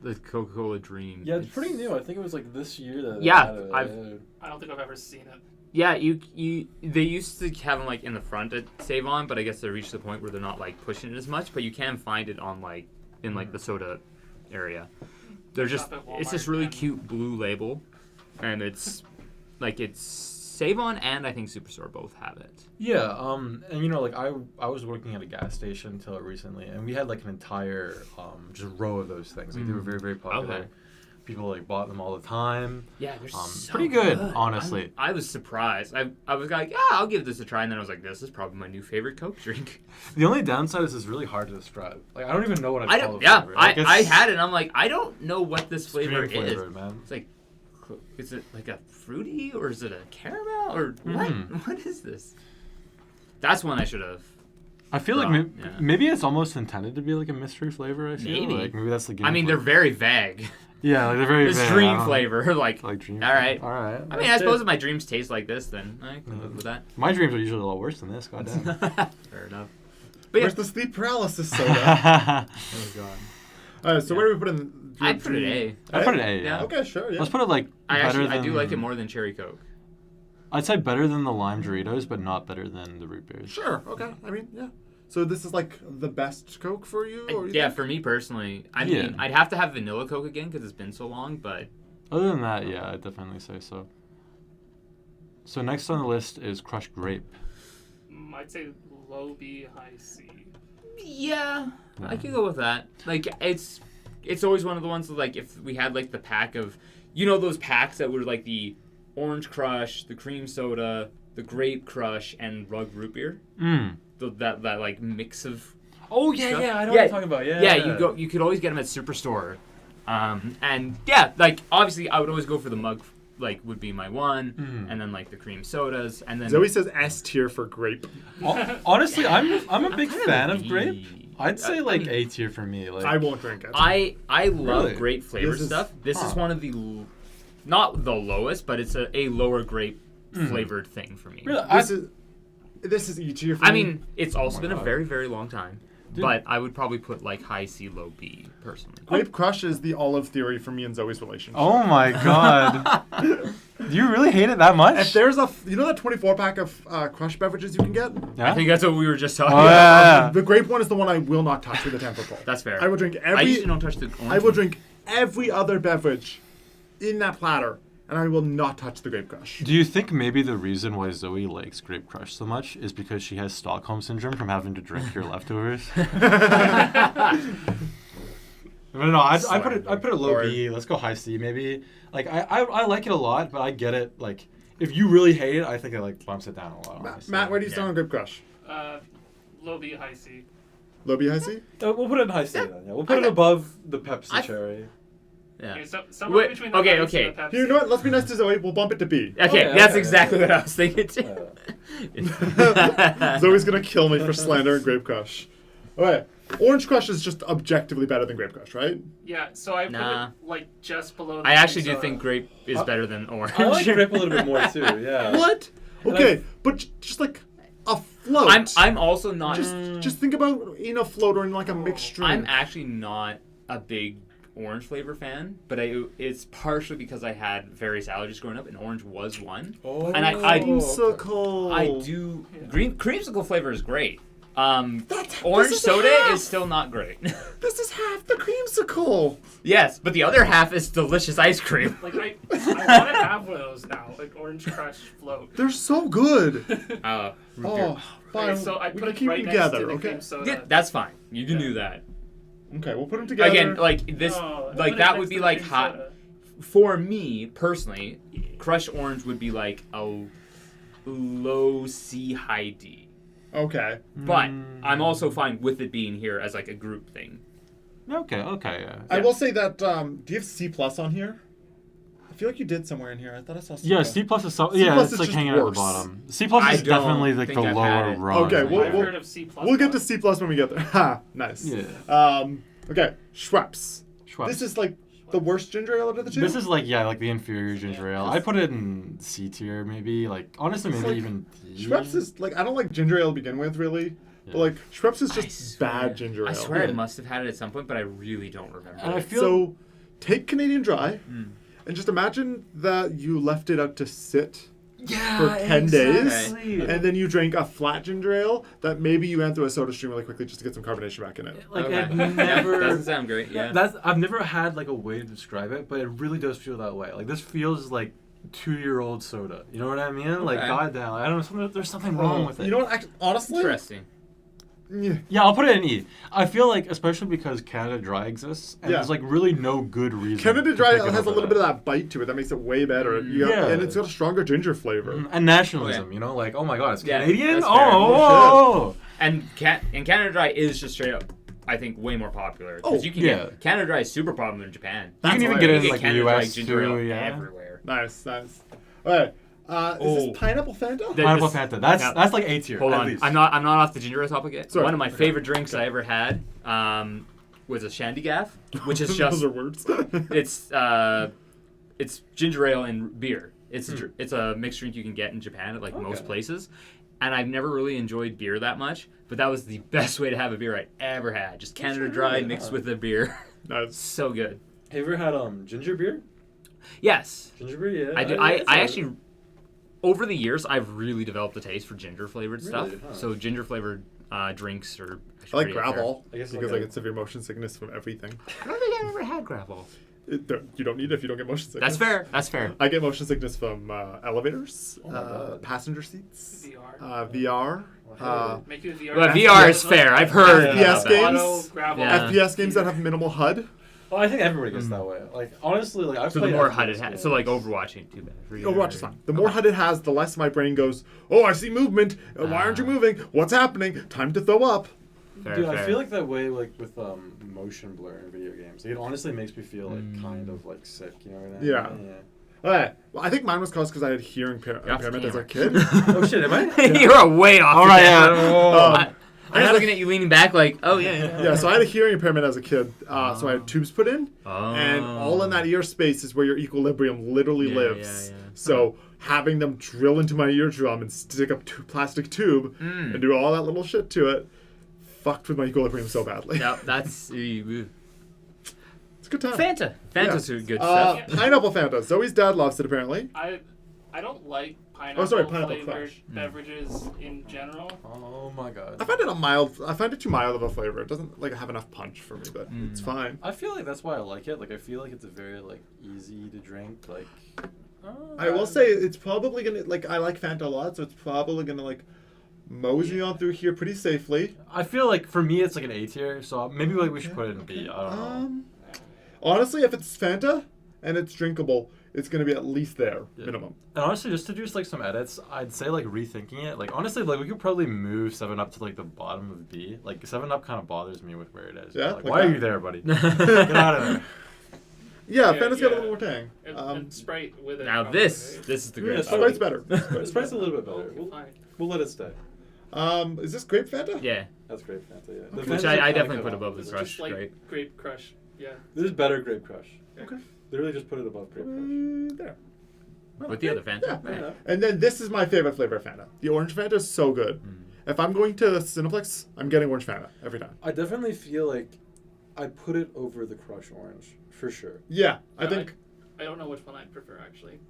The Coca-Cola Dream. Yeah, it's pretty new. I think it was like this year that. Yeah, they had it. I've- I don't think I've ever seen it. Yeah, they used to have them like in the front at Save On, but I guess they reached the point where they're not like pushing it as much. But you can find it on like in like the soda area. They're just Shop at it's this Walmart really and- cute blue label, and it's like it's Save On and I think Superstore both have it. Yeah, and you know, like I was working at a gas station until recently, and we had like an entire just row of those things. Like they were very, very popular. Okay. people like bought them all the time. Yeah, they're so pretty good, honestly. I was surprised. I was like, yeah, I'll give this a try, and then I was like, this is probably my new favorite Coke drink. The only downside is it's really hard to describe. Like I don't even know what I I'd call don't. the Yeah, flavor. Like, I had it, and I'm like, I don't know what this flavor cream is. flavored, man. It's like, is it like a fruity or is it a caramel or what? What is this? That's one I should have. I feel like maybe it's almost intended to be like a mystery flavor. I feel like maybe that's the game. I mean, they're very vague. Yeah, like they're very It's vague. dream flavor, like dream. all right. All right. I mean, I suppose if my dreams taste like this, then I can live with that. My dreams are usually a lot worse than this. Goddamn. Fair enough. But Where's the sleep paralysis soda? Oh god. All right, so where do we put in? I put it A. I put it A. Yeah. Okay, sure. Yeah. Let's put it like. I do like it more than Cherry Coke. I'd say better than the lime Doritos, but not better than the root beers. Sure. Okay. I mean, yeah. So this is like the best Coke for you? Or you Yeah, think? for me personally. I mean, I'd have to have vanilla Coke again because it's been so long, but... Other than that, yeah, I'd definitely say so. So next on the list is crushed grape. I'd say low B, high C. Yeah, I could go with that. Like, it's always one of the ones that, like, if we had, like, the pack of... You know those packs that were, like, the orange crush, the cream soda, the grape crush, and rug root beer? That like mix of Oh yeah, stuff. yeah, I know what you're talking about. Yeah. Yeah, you could always get them at Superstore, and yeah, like obviously I would always go for the mug, like would be my one, and then like the cream sodas, and then Zoe says S tier for grape. Honestly, I'm a big kind of fan a of B. grape. I'd say like mean- A tier for me. Like I won't drink it. I love Really? grape flavor This is- stuff. This is one of the not the lowest, but it's a lower grape flavored thing for me. really, This is E tier for I me. mean, it's also been a God. very, very long time. But I would probably put like high C, low B personally. Grape Crush is the olive theory for me and Zoe's relationship. oh my god, do you really hate it that much? If there's you know that 24 pack of Crush beverages you can get? yeah? I think that's what we were just talking Oh, about. yeah. The grape one is the one I will not touch with a 10-foot pole. That's fair. I will drink I usually don't touch the orange. I will drink every other beverage in that platter, and I will not touch the Grape Crush. Do you think maybe the reason why Zoe likes Grape Crush so much is because she has Stockholm syndrome from having to drink your leftovers? No, I put it low Or- B. Let's go high C maybe. Like I like it a lot, but I get it. Like if you really hate it, I think it like bumps it down a lot. Honestly. Matt, where do you stand on Grape Crush? Low B, high C. Low B, high C? We'll put it in high C then. Yeah, we'll put it above the Pepsi cherry. Yeah. Okay, so somewhere Wait, between the okay, high C okay. and the Pepsi. Here, you know what? Let's be nice to Zoe. We'll bump it to B. Okay, yeah, that's okay, exactly yeah. what I was thinking too. Zoe's gonna kill me for slandering Grape Crush. Okay, Orange Crush is just objectively better than Grape Crush, right? Yeah, so I put Nah. it like just below. The I actually cream do think soda. grape is better than orange. I like grape a little bit more too. Yeah. What? Okay, but just like a float. I'm also not. Just think about in a float or in like a mixed drink. I'm actually not a big orange flavor fan, but it's partially because I had various allergies growing up, and orange was one. Oh. And I Creamsicle. I do green creamsicle flavor is great. Orange this is soda half. is still not great. This is half the creamsicle. Yes, but the other half is delicious ice cream. Like I want to have one of those now, like Orange Crush float. They're so good. Root beer. Oh, fine. Okay, so I we put can it keep right them next together, to the okay? cream soda. Yeah, that's fine. You can do that. Okay, we'll put them together. Again, like this, No, I like put it that next would to be the like cream hot. soda. For me personally, Crush Orange would be like a low C, high D. Okay. But I'm also fine with it being here as like a group thing. Okay, yeah. I will say that. Do you have C plus on here? I feel like you did somewhere in here. I thought I saw C. Yeah, plus. C plus is so. C Yeah, plus it's is like just hanging out at worse. the bottom. C plus I is don't definitely like think the I've had lower it. rung. Okay, I've we'll- heard of C plus. We'll get to C plus when we get there. Ha, nice. Yeah. Okay, Schweppes. Schweppes. This is like the worst ginger ale out of the two. This is like like the inferior ginger ale. I put it in C tier maybe. Like honestly, maybe like- even D. Schweppes is like I don't like ginger ale to begin with, really. But like Schweppes is just bad ginger ale. I swear I Yeah. must have had it at some point, but I really don't remember. And I it. feel So, take Canadian Dry, and just imagine that you left it out to sit for 10 days, and then you drank a flat ginger ale that maybe you went through a soda stream really quickly just to get some carbonation back in it. Like Okay. I've Yeah, never. doesn't sound great. Yeah. I've never had like a way to describe it, but it really does feel that way. Like this feels like 2-year-old soda. You know what I mean? Like Okay. goddamn, I don't know. There's something wrong with it. You know what? Honestly, Interesting. Yeah, I'll put it in E. I feel like, especially because Canada Dry exists, and Yeah. there's like really no good reason. Canada to Dry pick it has a over little bit of that bite to it that makes it way better. Yeah. And it's got a stronger ginger flavor. And nationalism, Okay. you know, like, oh my god, it's Yeah, Canadian? that's Oh, fair. oh, And Canada Dry is just straight up, I think, way more popular. Oh, Because you can yeah. get Canada Dry is super popular in Japan. You can even why get I- it You in like the Canada Dry US ginger ale too, yeah. everywhere. Nice. All right. Is this pineapple Fanta? Pineapple This- Fanta. That's now- that's like A tier. Hold at on, least. I'm not off the ginger ale topic yet. Sorry. One of my favorite drinks I ever had was a shandy gaff, which is just Those are words. it's ginger ale and beer. It's a mixed drink you can get in Japan at like most Okay. places, and I've never really enjoyed beer that much. But that was the best way to have a beer I ever had. Just Canada Dry really mixed hot. with a beer. Nice. So good. Have you ever had ginger beer? Yes, Ginger beer, yeah. I do. I actually, over the years, I've really developed a taste for ginger flavored stuff. Really? Huh. So ginger flavored drinks are. I like pretty up there. Gravel I guess because like I get severe motion sickness from everything. I don't think I've ever had Gravel. You don't need it if you don't get motion sickness. That's fair. I get motion sickness from elevators, my God. passenger seats, VR. VR, Make you a VR. Well, VR is fair. I've heard FPS about games. that. Auto gravel. Yeah. FPS games that have minimal HUD. Well, I think everybody gets that way. Like honestly, like I've So the played more FPS HUD it has, games. so like Overwatch ain't too bad for you. Overwatch is fine. The more HUD it has, the less my brain goes, oh, I see movement. Why aren't you moving? What's happening? Time to throw up. Fair, Dude, fair. I feel like that way, like with motion blur in video games. Like, it honestly makes me feel like kind of like sick. You know what I mean? Yeah. All right. Well, I think mine was caused because I had hearing impairment as a kid. Oh shit, am I? You're way off. All the right, camera. yeah. I was looking at you leaning back like, oh yeah. Yeah, so I had a hearing impairment as a kid. So I had tubes put in. And all in that ear space is where your equilibrium literally Yeah, lives. yeah, yeah. So having them drill into my eardrum and stick a plastic tube and do all that little shit to it fucked with my equilibrium so badly. Yep, that's It's a good time. Fanta. Fanta's good Uh, stuff. pineapple Fanta. Zoe's dad loves it apparently. I don't like pineapple, Pineapple flavored Crush. beverages in general. Oh my god. I find it I find it too mild of a flavor. It doesn't like have enough punch for me, but it's fine. I feel like that's why I like it. Like I feel like it's a very like easy to drink. Like I will say it's probably gonna like I like Fanta a lot, so it's probably gonna like mosey on through here pretty safely. I feel like for me it's like an A tier, so maybe like we should put it in B. I don't know. Honestly, if it's Fanta and it's drinkable, it's gonna be at least there Yeah. minimum. And honestly, just to do like some edits, I'd say like rethinking it. Like honestly, like we could probably move 7-Up to like the bottom of B. Like 7-Up kind of bothers me with where it is. Yeah, Like, like why are that? you there, buddy? Get out of there. Yeah, Yeah, Fanta's got a yeah. little more tang. And Sprite with it. Now probably, this right? is the Yeah, great Sprite's stuff. better. Sprite's a little bit better. Okay, fine. We'll let it stay. Is this grape Fanta? Yeah, That's grape Fanta. Yeah. The which Fantas are I kinda definitely cut put off. above the It's Crush. just like Great. Grape Crush. Yeah. This is better grape crush. Okay. They really just put it above grape crush. There. With the other Fanta. Yeah. Fair enough. And then this is my favorite flavor of Fanta. The orange Fanta is so good. If I'm going to Cineplex, I'm getting orange Fanta every time. I definitely feel like I put it over the Crush Orange for sure. Yeah, I Yeah, think I don't know which one I'd prefer actually.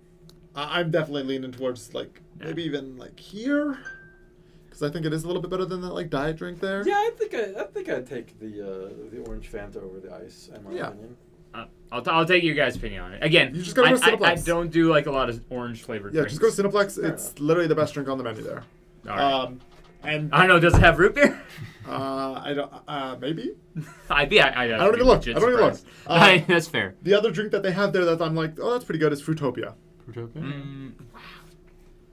I'm definitely leaning towards like maybe even like here, because I think it is a little bit better than that like diet drink there. Yeah, I think I'd take the orange Fanta over the ice. In my Yeah. opinion. I'll take your guys' opinion on it. Again, You just gotta go to I Cineplex. don't do like a lot of orange flavored Yeah, drinks. just go to Cineplex. Fair It's enough. literally the best drink on the menu there. All right. And I don't know. Does it have root beer? I don't maybe. I don't even look. I don't even look. That's fair. The other drink that they have there that I'm like, oh, that's pretty good is Fruitopia. Wow.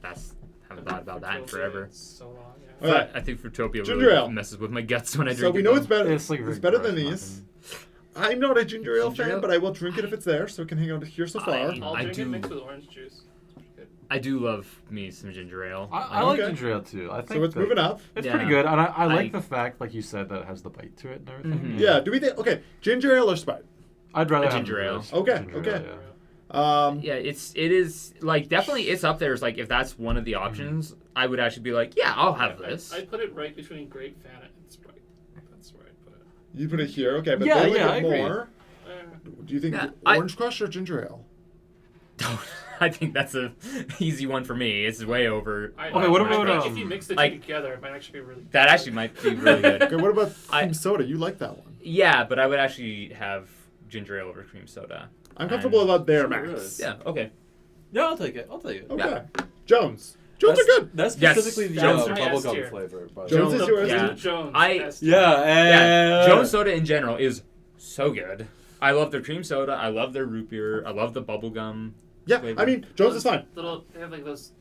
That's haven't thought about that in Fruitopia, forever. it's so long. Yeah. All right. I think Fruitopia Ginger really ale. messes with my guts when I drink So it. we know though. it's better. It's like It's very better than gross, in my these. I'm not a ginger ale Ginger fan, ale? but I will drink it if it's there, so it can hang out here so far. I'll I drink do- it mixed with orange juice. It's pretty good. I do love me some ginger ale. I like Okay. ginger ale too. I think So it's that moving up. It's Yeah. pretty good, and I like I- the fact, like you said, that it has the bite to it and everything. Mhm. Yeah. Do we think? Okay, ginger ale or Sprite? I'd rather A have ginger the ale. roast Okay, ginger okay. ale, yeah. Yeah, it is like definitely it's up there. It's like if that's one of the options, I would actually be like, yeah, I'll have this. I put it right between grape Fanta and Sprite. That's where I put it. You put it here, okay, but Yeah, they like yeah, it I agree. more. Do you think Yeah, I- orange crush or ginger ale? I think that's a easy one for me. It's way over. Okay, what I about, think if you mix the two like- together, it might actually be really. That actually might be really good. Okay, what about I- cream soda? You like that one? Yeah, but I would actually have ginger ale over cream soda. I'm comfortable about their Sure max. Yeah. Okay. Yeah, I'll take it. I'll take it. Okay. Jones. Jones are good. That's Yes, specifically the Jones are S bubblegum tier. flavor. By the Jones way. is yours. Yeah. Jones. I- S. Yeah, Jones Soda in general is so good. I love their cream soda. I love their root beer. I love the bubblegum. Yeah, flavor. I mean, Jones is fine. They have like those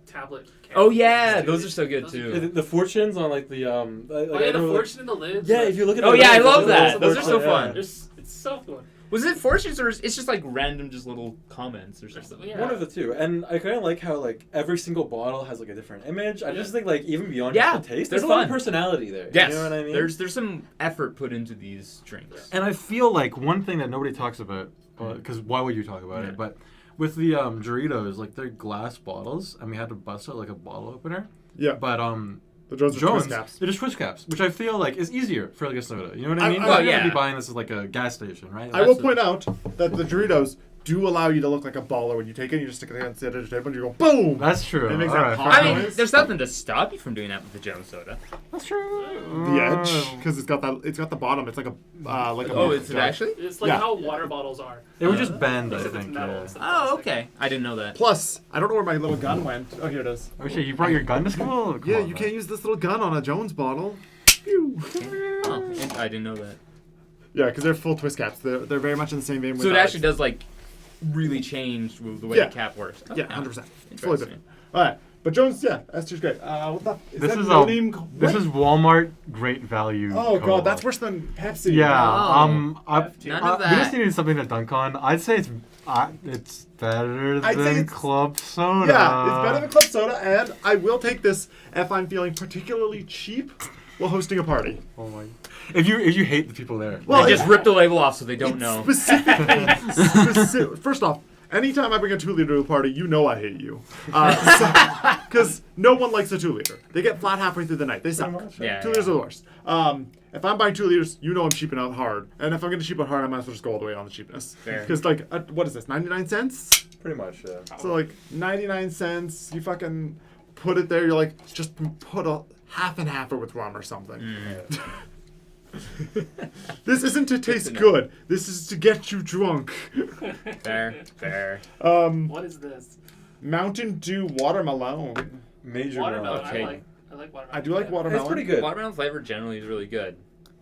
tablet. Oh yeah, things, those too. are so good Those too. The fortunes on like the Oh yeah, the fortune in the lid. Yeah, if you look at Oh it, yeah, I it's love a that. little Those are so fortune, fun. It's so fun. Was it fortunes or it's just like random, just little comments or something? Yeah. One of the two, and I kind of like how like every single bottle has like a different image. I just think like even beyond Yeah, just the taste, they're there's a lot of fun. personality there. Yes, You know what I mean? there's some effort put into these drinks. And I feel like one thing that nobody talks about, because why would you talk about Yeah. it? But with the Doritos, like they're glass bottles, and we had to bust out like a bottle opener. Yeah, But the Jones are Jones, twist caps. they're just twist caps, which I feel like is easier for like a soda. You know what I mean? I- You're well, not gonna yeah. be buying this at like a gas station, right? I will That's- point out that the Doritos do allow you to look like a baller when you take it. You just stick it against the edge of the table and you go boom. That's true. It makes All that right, pop fair I mean, enough. noise. there's nothing to stop you from doing that with the Jones Soda. That's true. The edge, because it's got the bottom. It's like a Oh, is it jar. actually? It's like Yeah. how water bottles are. It would just bend, I Except it's think. metal Yeah. instead of Oh, plastic. okay. I didn't know that. Plus, I don't know where my little gun went. Oh, here it is. Oh shit! You brought your gun to school? Come Yeah, on, you man. can't use this little gun on a Jones bottle. Pew. Oh, I didn't know that. Yeah, because they're full twist caps. They're very much in the same vein. So with it actually does like really change the way Yeah. the cap works. Yeah, Okay. 100%. Fully Interesting. different. All right, but Jones, yeah, that's just great. What the? This that is no a- name? This what? is Walmart Great Value. Oh Co-op. god, that's worse than Pepsi. Yeah. Oh. None of We just that. needed something to dunk on. I'd say it's better I'd say than it's- Club Soda. Yeah, it's better than Club Soda, and I will take this if I'm feeling particularly cheap while hosting a party. Oh my! If you hate the people there. Well, They just rip the label off so they don't It's know. Specifically, first off, anytime I bring a 2-liter to a party, you know I hate you. Because no one likes a 2-liter. They get flat halfway through the night. They suck. Yeah, 2 liters are the worst. If I'm buying 2 liters, you know I'm cheaping out hard. And if I'm going to cheap out hard, I might as well just go all the way on the cheapness. Fair. Because, like, what is this, 99 cents? Pretty much, yeah. So, like, 99 cents, you fucking put it there, you're like, just put a half and half it with rum or something. This isn't to taste to know. good. This is to get you drunk. Fair. What is this? Mountain Dew watermelon. Major Watermelon. Okay. I like watermelon. I do like Yeah. watermelon. It's pretty good. Watermelon flavor generally is really good.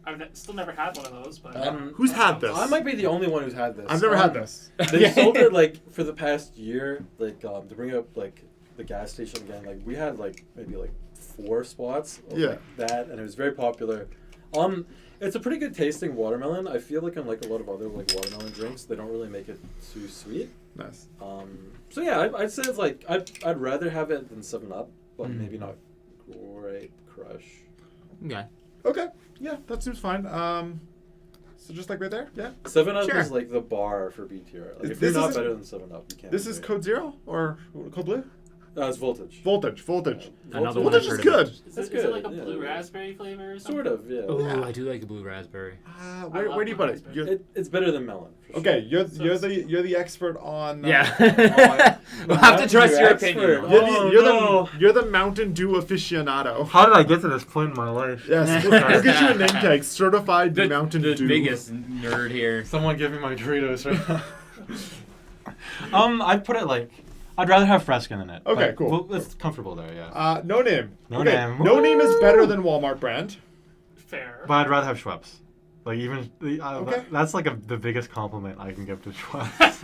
I've still never had one of those, but Who's had this? I might be the only one who's had this. I've never had this. They sold it like for the past year, like to bring up like the gas station again. Like we had like maybe like 4 spots of Yeah. like, that, and it was very popular. It's a pretty good tasting watermelon. I feel like unlike a lot of other like watermelon drinks, they don't really make it too sweet. Nice. So yeah, I'd say it's like I'd rather have it than 7-Up, but Mm. maybe not Grape Crush. Okay. Okay. Yeah, that seems fine. So just like right there? Yeah. 7-Up Sure. is like the bar for BTR. Like if This you're not isn't- better than 7-Up, you can't. This do is it. Code Zero or Code Blue? It's Voltage. Voltage. Another one Voltage I've is heard good. is That's it is it good, like a yeah. blue raspberry flavor or something? Sort of, yeah. Oh, Yeah. I do like a blue raspberry. Where do you put it? You're, It's better than melon. For sure. okay, you're So you're the expert on. Yeah. We'll have to trust your expert. opinion. You're, Oh, the, no. you're the Mountain Dew aficionado. How did I get to this point in my life? Yes, we'll get you a name tag. Certified The, Mountain the Dew. biggest nerd here. Someone give me my Doritos right now. I'd put it like I'd rather have Fresca in it. Okay, but cool. Well, it's comfortable there, yeah. No name. No okay. name. No name is better than Walmart brand. Fair. But I'd rather have Schweppes. Like even Okay. that's like the biggest compliment I can give to Schweppes.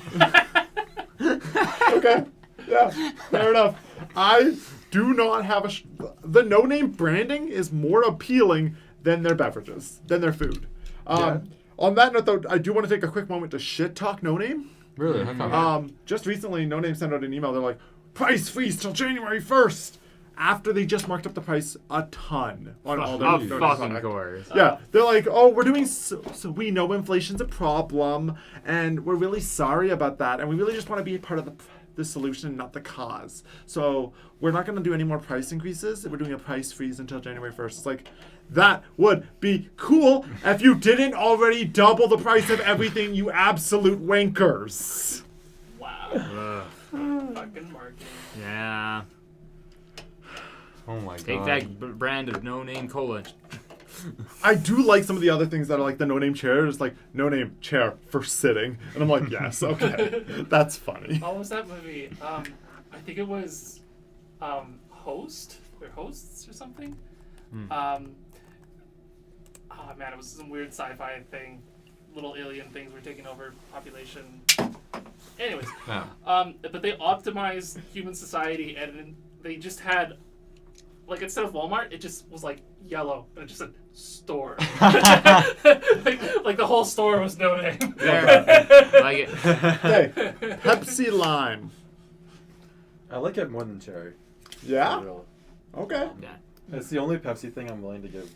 Okay. Yeah, fair enough. I do not have the no name branding is more appealing than their beverages, than their food. On that note, though, I do want to take a quick moment to shit talk No Name. Really? How come? Just recently, No Name sent out an email. They're like, price freeze till January 1st. After they just marked up the price a ton on all their Of No Name fucking product. course. Yeah, they're like, oh, we're doing so we know inflation's a problem, and we're really sorry about that, and we really just want to be part of the solution, not the cause. So we're not going to do any more price increases. We're doing a price freeze until January 1st. It's like, that would be cool if you didn't already double the price of everything, you absolute wankers. Wow. Fucking marketing. Yeah. Oh my god. Take that brand of no-name cola. I do like some of the other things that are like the no-name chair. It's like, no-name chair for sitting. And I'm like, yes, okay. That's funny. What was that movie? I think it was host. They're hosts or something. Hmm. Oh man, it was some weird sci-fi thing. Little alien things were taking over population. Anyways, Yeah. but they optimized human society, and then they just had, like, instead of Walmart, it just was like yellow, and it just said store. like the whole store was no name. Like it. Okay, Pepsi Lime. I like it more than cherry. Yeah? For real. Okay. Yeah. It's the only Pepsi thing I'm willing to give.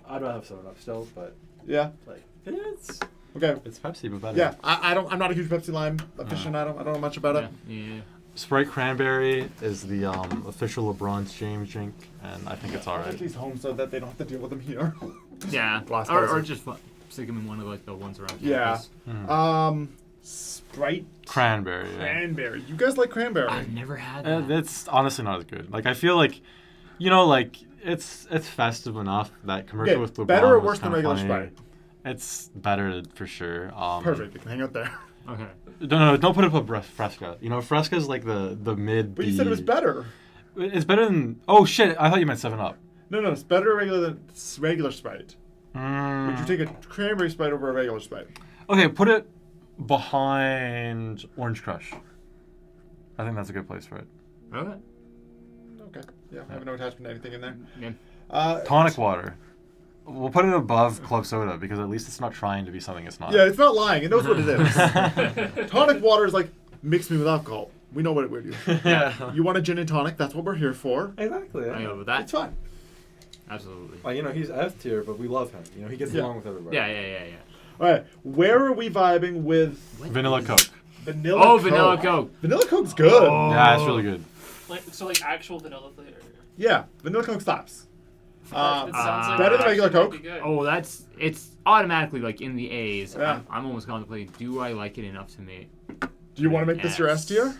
I'd rather have 7-Up still, but Yeah. like it's Okay. It's Pepsi, but better. Yeah, I'm not a huge Pepsi Lime aficionado. I don't know much about it. Yeah. Sprite Cranberry is the official LeBron James drink, and I think it's I alright. like these home so that they don't have to deal with them here. Yeah. Glass Or bottles. just stick them in one of like the ones around Yeah. campus. Sprite Cranberry. Yeah. Cranberry. You guys like cranberry? I've never had that. It's honestly not as good. Like I feel like, you know, like it's festive enough. That commercial Okay, with LeBron better or was worse than kinda regular funny. Sprite? It's better for sure. Perfect. You can hang out there. Okay. No, don't put it above Fresca. You know, Fresca's like the mid. But you said it was better. It's better than. Oh shit! I thought you meant 7-Up. No, it's better than regular Sprite. Mm. Would you take a cranberry Sprite over a regular Sprite? Okay, put it behind Orange Crush. I think that's a good place for it. Okay. Okay. Yeah, I have no attachment to anything in there. Yeah. Tonic water. We'll put it above club soda because at least it's not trying to be something it's not. Yeah, it's not lying. It knows what it is. Tonic water is like, mix me with alcohol. We know what it would do. Yeah. You want a gin and tonic? That's what we're here for. exactly. I Yeah. go with that. It's fine. Absolutely. Like, you know, he's F tier, but we love him. You know, he gets Yeah. along with everybody. Yeah. All right. Where are we vibing with Vanilla Coke. Vanilla Oh, Coke? Vanilla Coke. Vanilla Coke's good. Oh. Yeah, it's really good. Like actual vanilla flavor. Yeah, Vanilla Coke slaps. It sounds like better it than regular actually might Coke? be good. Oh, it's automatically like in the A's. Yeah. I'm almost contemplating, do I like it enough to make? Do you want to make this your S tier?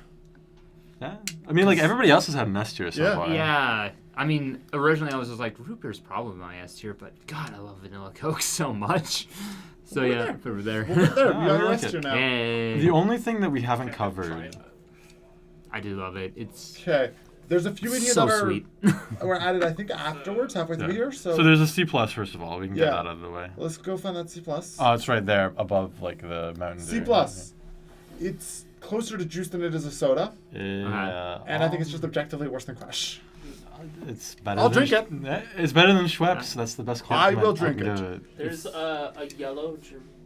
Yeah. I mean, like everybody else has had an S tier so Yeah. far. Yeah. I mean, originally I was just like, root beer's probably my S tier, but God, I love Vanilla Coke so much. So We'll yeah, get put it there. We'll get there. Oh, We I got your like S it. tier now. Yay. The only thing that we haven't Try covered. that. I do love it. It's Okay. There's a few in here so that are sweet. were added, I think, afterwards, halfway through Yeah. here. So, So there's a C plus first of all. We can get Yeah. that out of the way. let's go find that C plus. Oh, it's right there above like the Mountain Dew. C plus. It's closer to juice than it is a soda, Yeah. and I think it's just objectively worse than Crush. It's better. I'll than drink it. Yeah, it's better than Schweppes. That's the best I compliment will drink can it. give There's a yellow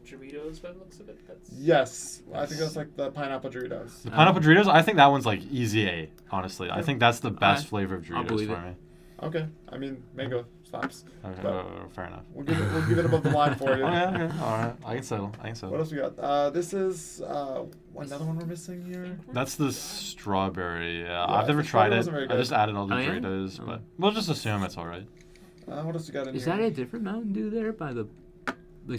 Doritos by the looks of it. That's Yes, I think that's like the pineapple Doritos. The pineapple Doritos, I think that one's like easy A, honestly. I think that's the best Alright. flavor of I'll Doritos believe for it. me. Okay, I mean mango slaps. Okay, But- fair enough. We'll give it above the line for you. Okay, alright. I can settle. What else we got? This is another one we're missing here. That's the strawberry. Yeah, I've never the tried strawberry it. wasn't very I good. just added all the Oh, yeah? Doritos, Oh. but we'll just assume it's alright. What else we got in Is here? that a different Mountain Dew there by the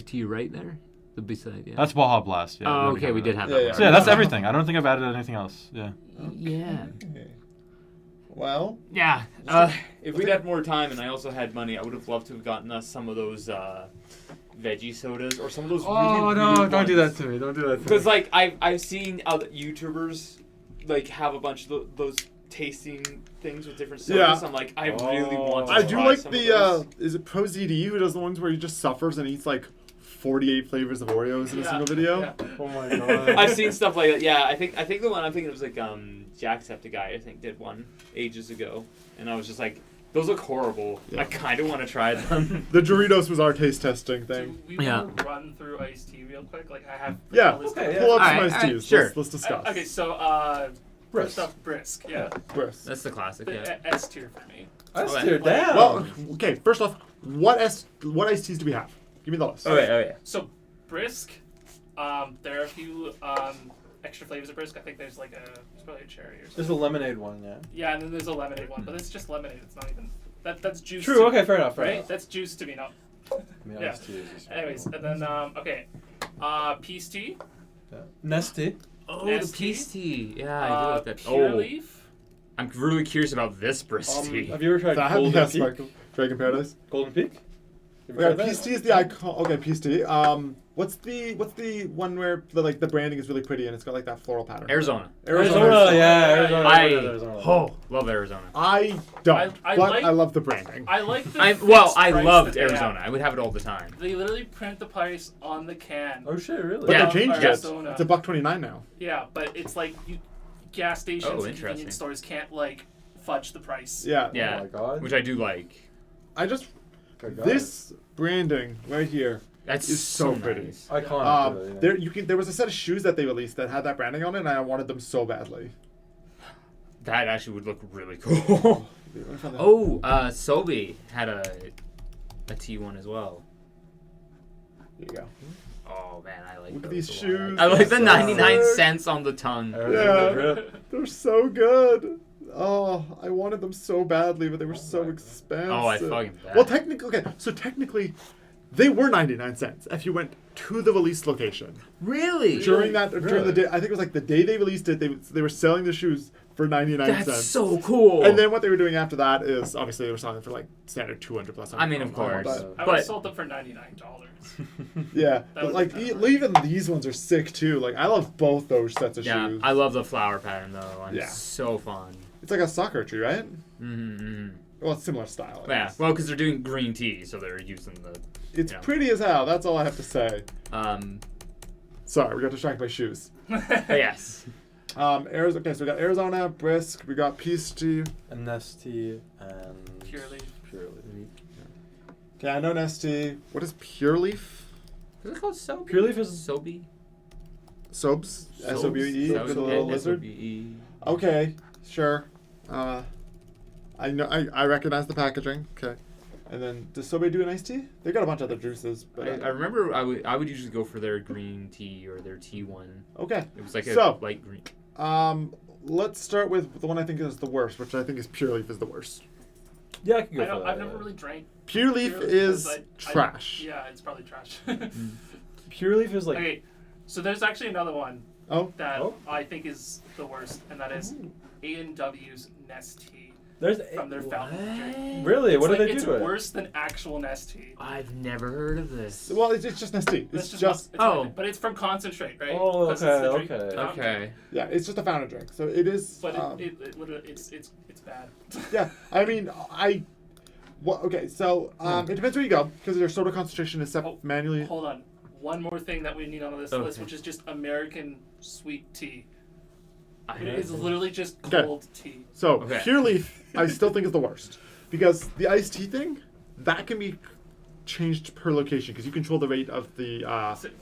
to your right there? The beside, yeah. That's Baja Blast. Yeah. Oh, already okay, covered we did that. have Yeah, that yeah. one. So yeah, that's everything. I don't think I've added anything else. Yeah. Yeah. Okay. Well, Yeah. If we'd had more time and I also had money, I would have loved to have gotten us some of those veggie sodas or some of those. really weird ones. to me. Don't do that Because like I've seen other YouTubers like have a bunch of those tasting things with different sodas. Yeah. I'm like, I really want to I do try like some the of those. is it Pro ZD who does the ones where he just suffers and eats like 48 flavors of Oreos in a Yeah, single video. yeah. Oh my god. I've seen stuff like that. Yeah, I think the one I'm thinking of was like Jacksepticeye. I think did one ages ago, and I was just like, those look horrible. Yeah. I kind of want to try them. The Doritos was our taste testing thing. Do we Yeah. want to run through iced tea real quick? Like I have. Yeah, a list Okay, of- yeah. pull up some Alright, iced alright, teas. sure. Let's discuss. Okay, so Brisk. first off, brisk. Yeah, Brisk. That's the classic. Yeah. S tier for me. S Okay. tier down. Well, okay. First off, what iced teas do we have? Give me the list. Oh yeah. So brisk. There are a few extra flavors of brisk. I think there's probably a cherry or something. There's a lemonade one, yeah. Yeah, and then there's a lemonade one, but it's just lemonade. It's not even that's juice. True. to Okay, me, fair enough. Fair Right? enough. That's juice to me, no. I mean, yeah. iced tea is just- Anyways, and then okay, peace tea. Yeah. Nesty. Oh, Nasty. the peace tea. Yeah, I do like that. Pure Oh, leaf. I'm really curious about this brisk tea. Have you ever tried That, Golden yes, Peak? Michael. Dragon Paradise. Golden Peak? Have you tried Okay, that? peace tea is the icon. Okay, peace tea. What's the one where the branding is really pretty and it's got like that floral pattern? Arizona. Arizona, yeah, Arizona. I Arizona. love Arizona. I don't, I but like- I love the branding. I like the I fixed price loved that they have. Arizona. I would have it all the time. They literally print the price on the can. Oh shit, really? But Yeah. they changed it. Arizona. It's $1.29 now. Yeah, but it's like gas stations Oh, and interesting. convenience stores can't like fudge the price. Yeah. Yeah. Oh my god. Which I do like. I just Good God. this branding right here. That's Is so pretty. nice. Iconic. really, yeah. There was a set of shoes that they released that had that branding on it, and I wanted them so badly. That actually would look really cool. Oh, Sobe had a T1 as well. here you go. Oh man, I like Look at those these a lot. shoes. I like the They're 99 so cents on the tongue. Yeah, Drip. they're so good. Oh, I wanted them so badly, but they were so expensive. Oh, I fucking bet. Well, technically, they were 99 cents if you went to the release location. Really? During the Really? day, I think it was like the day they released it, they were selling the shoes for 99 That's cents. so cool. And then what they were doing after that is obviously they were selling it for like standard 200 plus. I mean, of course. But, I would have But- sold them for $99. yeah, That but would like be better. even these ones are sick too. Like I love both those sets of Yeah, shoes. I love the flower pattern though. I'm Yeah. so fun. It's like a soccer tree, right? Mm-hmm. Well, it's similar style. I Yeah, guess. well, because they're doing green tea, so they're using the. It's Yeah. pretty as hell. That's all I have to say. Um, Sorry, we got distracted by shoes. but yes. Arizona. Okay, so we got Arizona, Brisk. We got Peace Tea. And Nestea and Purely. Purely. Okay, I know Nestea. What is Pure Leaf? Is it called Sobe? Pure Leaf is- Sobe. Sobes. S-O-B-E. Sobe. With a little lizard. S-O-B-E. Okay, sure. I know. I recognize the packaging. Okay. And then does Sobe do an iced tea? They got a bunch of other juices, but I remember I would usually go for their green tea or their T1. okay. It was like So- a light green. Let's start with the one I think is the worst, which I think is Pure Leaf is the worst. Yeah, I can go I for don't, that. I've never really drank Pure Leaf Pure Leaf is 'cause trash. yeah, it's probably trash. Pure Leaf is like. Okay, so there's actually another one Oh, that Oh. I think is the worst, and that is A&W's Nest Tea There's from their fountain drink. Really? What It's do like, they it's do to it? worse than actual Nest Tea. I've never heard of this. well, it's just Nestea. That's It's just it's oh. but it's from concentrate, right? Oh, 'Cause it's the okay, drink- okay. the fountain drink. Okay. yeah, it's just a fountain drink. So it is. But it literally it's bad. Yeah, I mean, well, okay, so it depends where you go because their soda concentration is set Oh, manually. Hold on. One more thing that we need on this Okay. list, which is just American sweet tea. I It is literally just Okay. cold tea. So Okay. Pure Leaf, I still think is the worst because the iced tea thing that can be changed per location because you control the rate of the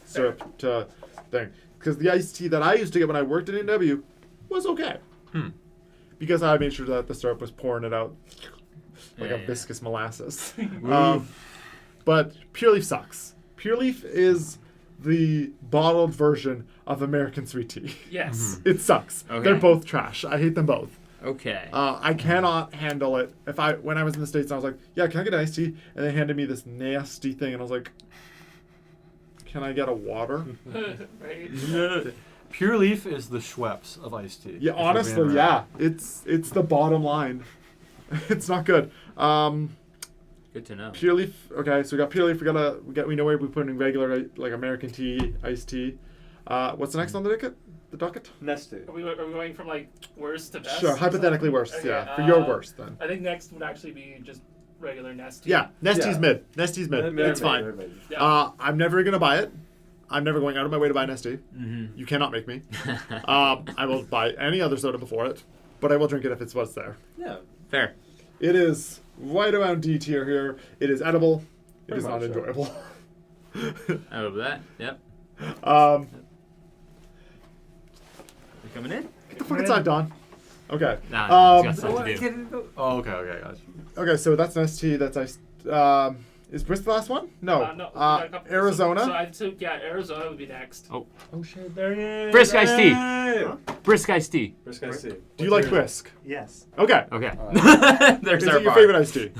syrup to thing. Because the iced tea that I used to get when I worked at A&W was okay. Because I made sure that the syrup was pouring it out like Yeah, a yeah. viscous molasses. But Pure Leaf sucks. Pure Leaf is the bottled version of American sweet tea. Yes. It sucks. Okay. They're both trash. I hate them both. Okay. I cannot handle it. When I was in the States, I was like, yeah, can I get iced tea? And they handed me this nasty thing, and I was like, can I get a water? Right? Pure Leaf is the Schweppes of iced tea. Yeah, if we're being honestly, real. yeah. It's the bottom line. It's not good. Good to know. Pure Leaf. Okay, so we got Pure Leaf. We know where we're putting regular like American tea, iced tea. What's the next on the docket? The docket? Nestea. Are we going from like worst to best? Sure, hypothetically worst. Okay, Yeah, for your worst then. I think next would actually be just regular Nest tea. Yeah, Nestee's Yeah. mid. Nestee's mid. It's fine. Yeah. I'm never gonna buy it. I'm never going out of my way to buy Nestea. Mm-hmm. You cannot make me. I will buy any other soda before it, but I will drink it if it's what's there. Yeah. Fair. It is right around D tier here. It is edible. It Pretty is not much, yeah. enjoyable. I love that. Yep. You coming in? Get the fuck inside, Don. Okay. Nah, it's got something to do. Oh, okay, guys. Okay, so that's Nestea. That's ice. Is Brisk the last one? No. No. we got a couple- Arizona. So Arizona would be next. Oh. Oh shit, there he is. Brisk iced tea. Hey! Brisk iced tea. Brisk iced tea. Do you like Brisk? Yes. Okay. Okay. Alright. There's Is our it your bar. favorite iced tea?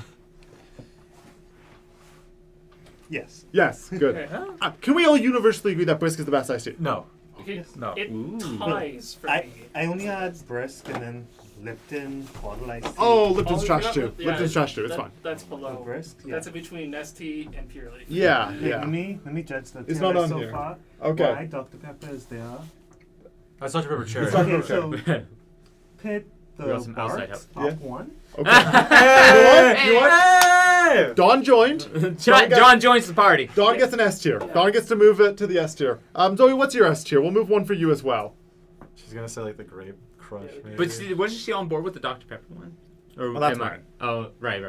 Yes. Yes. Good. Okay. Can we all universally agree that Brisk is the best iced tea? No. Okay, No. It Ooh. ties for I me. only had Brisk and then Lipton, bottle iced tea. Oh, Lipton's Oh, trash yeah, too. yeah, Lipton's trash too. It's that- fine. That's below. Brisk. Yeah. That's in between Nestea and Pure Leaf. Yeah, Wait, yeah. Let me judge the It's tier not list on so here. far. Okay. Why Dr. Pepper is there? That's Dr. Pepper cherry. It's not- Okay, Okay. so Pit We the got some outside Barks, help. top one. Okay. You know what? Hey! Don joined. John joins the party. Don gets an S tier. Don gets to move it to the S tier. Zoe, what's your S tier? We'll move one for you as well. She's gonna say like the grape crush. Maybe. But wasn't she on board with the Dr. Pepper one? Or Oh, that's am I- mine. Oh, right.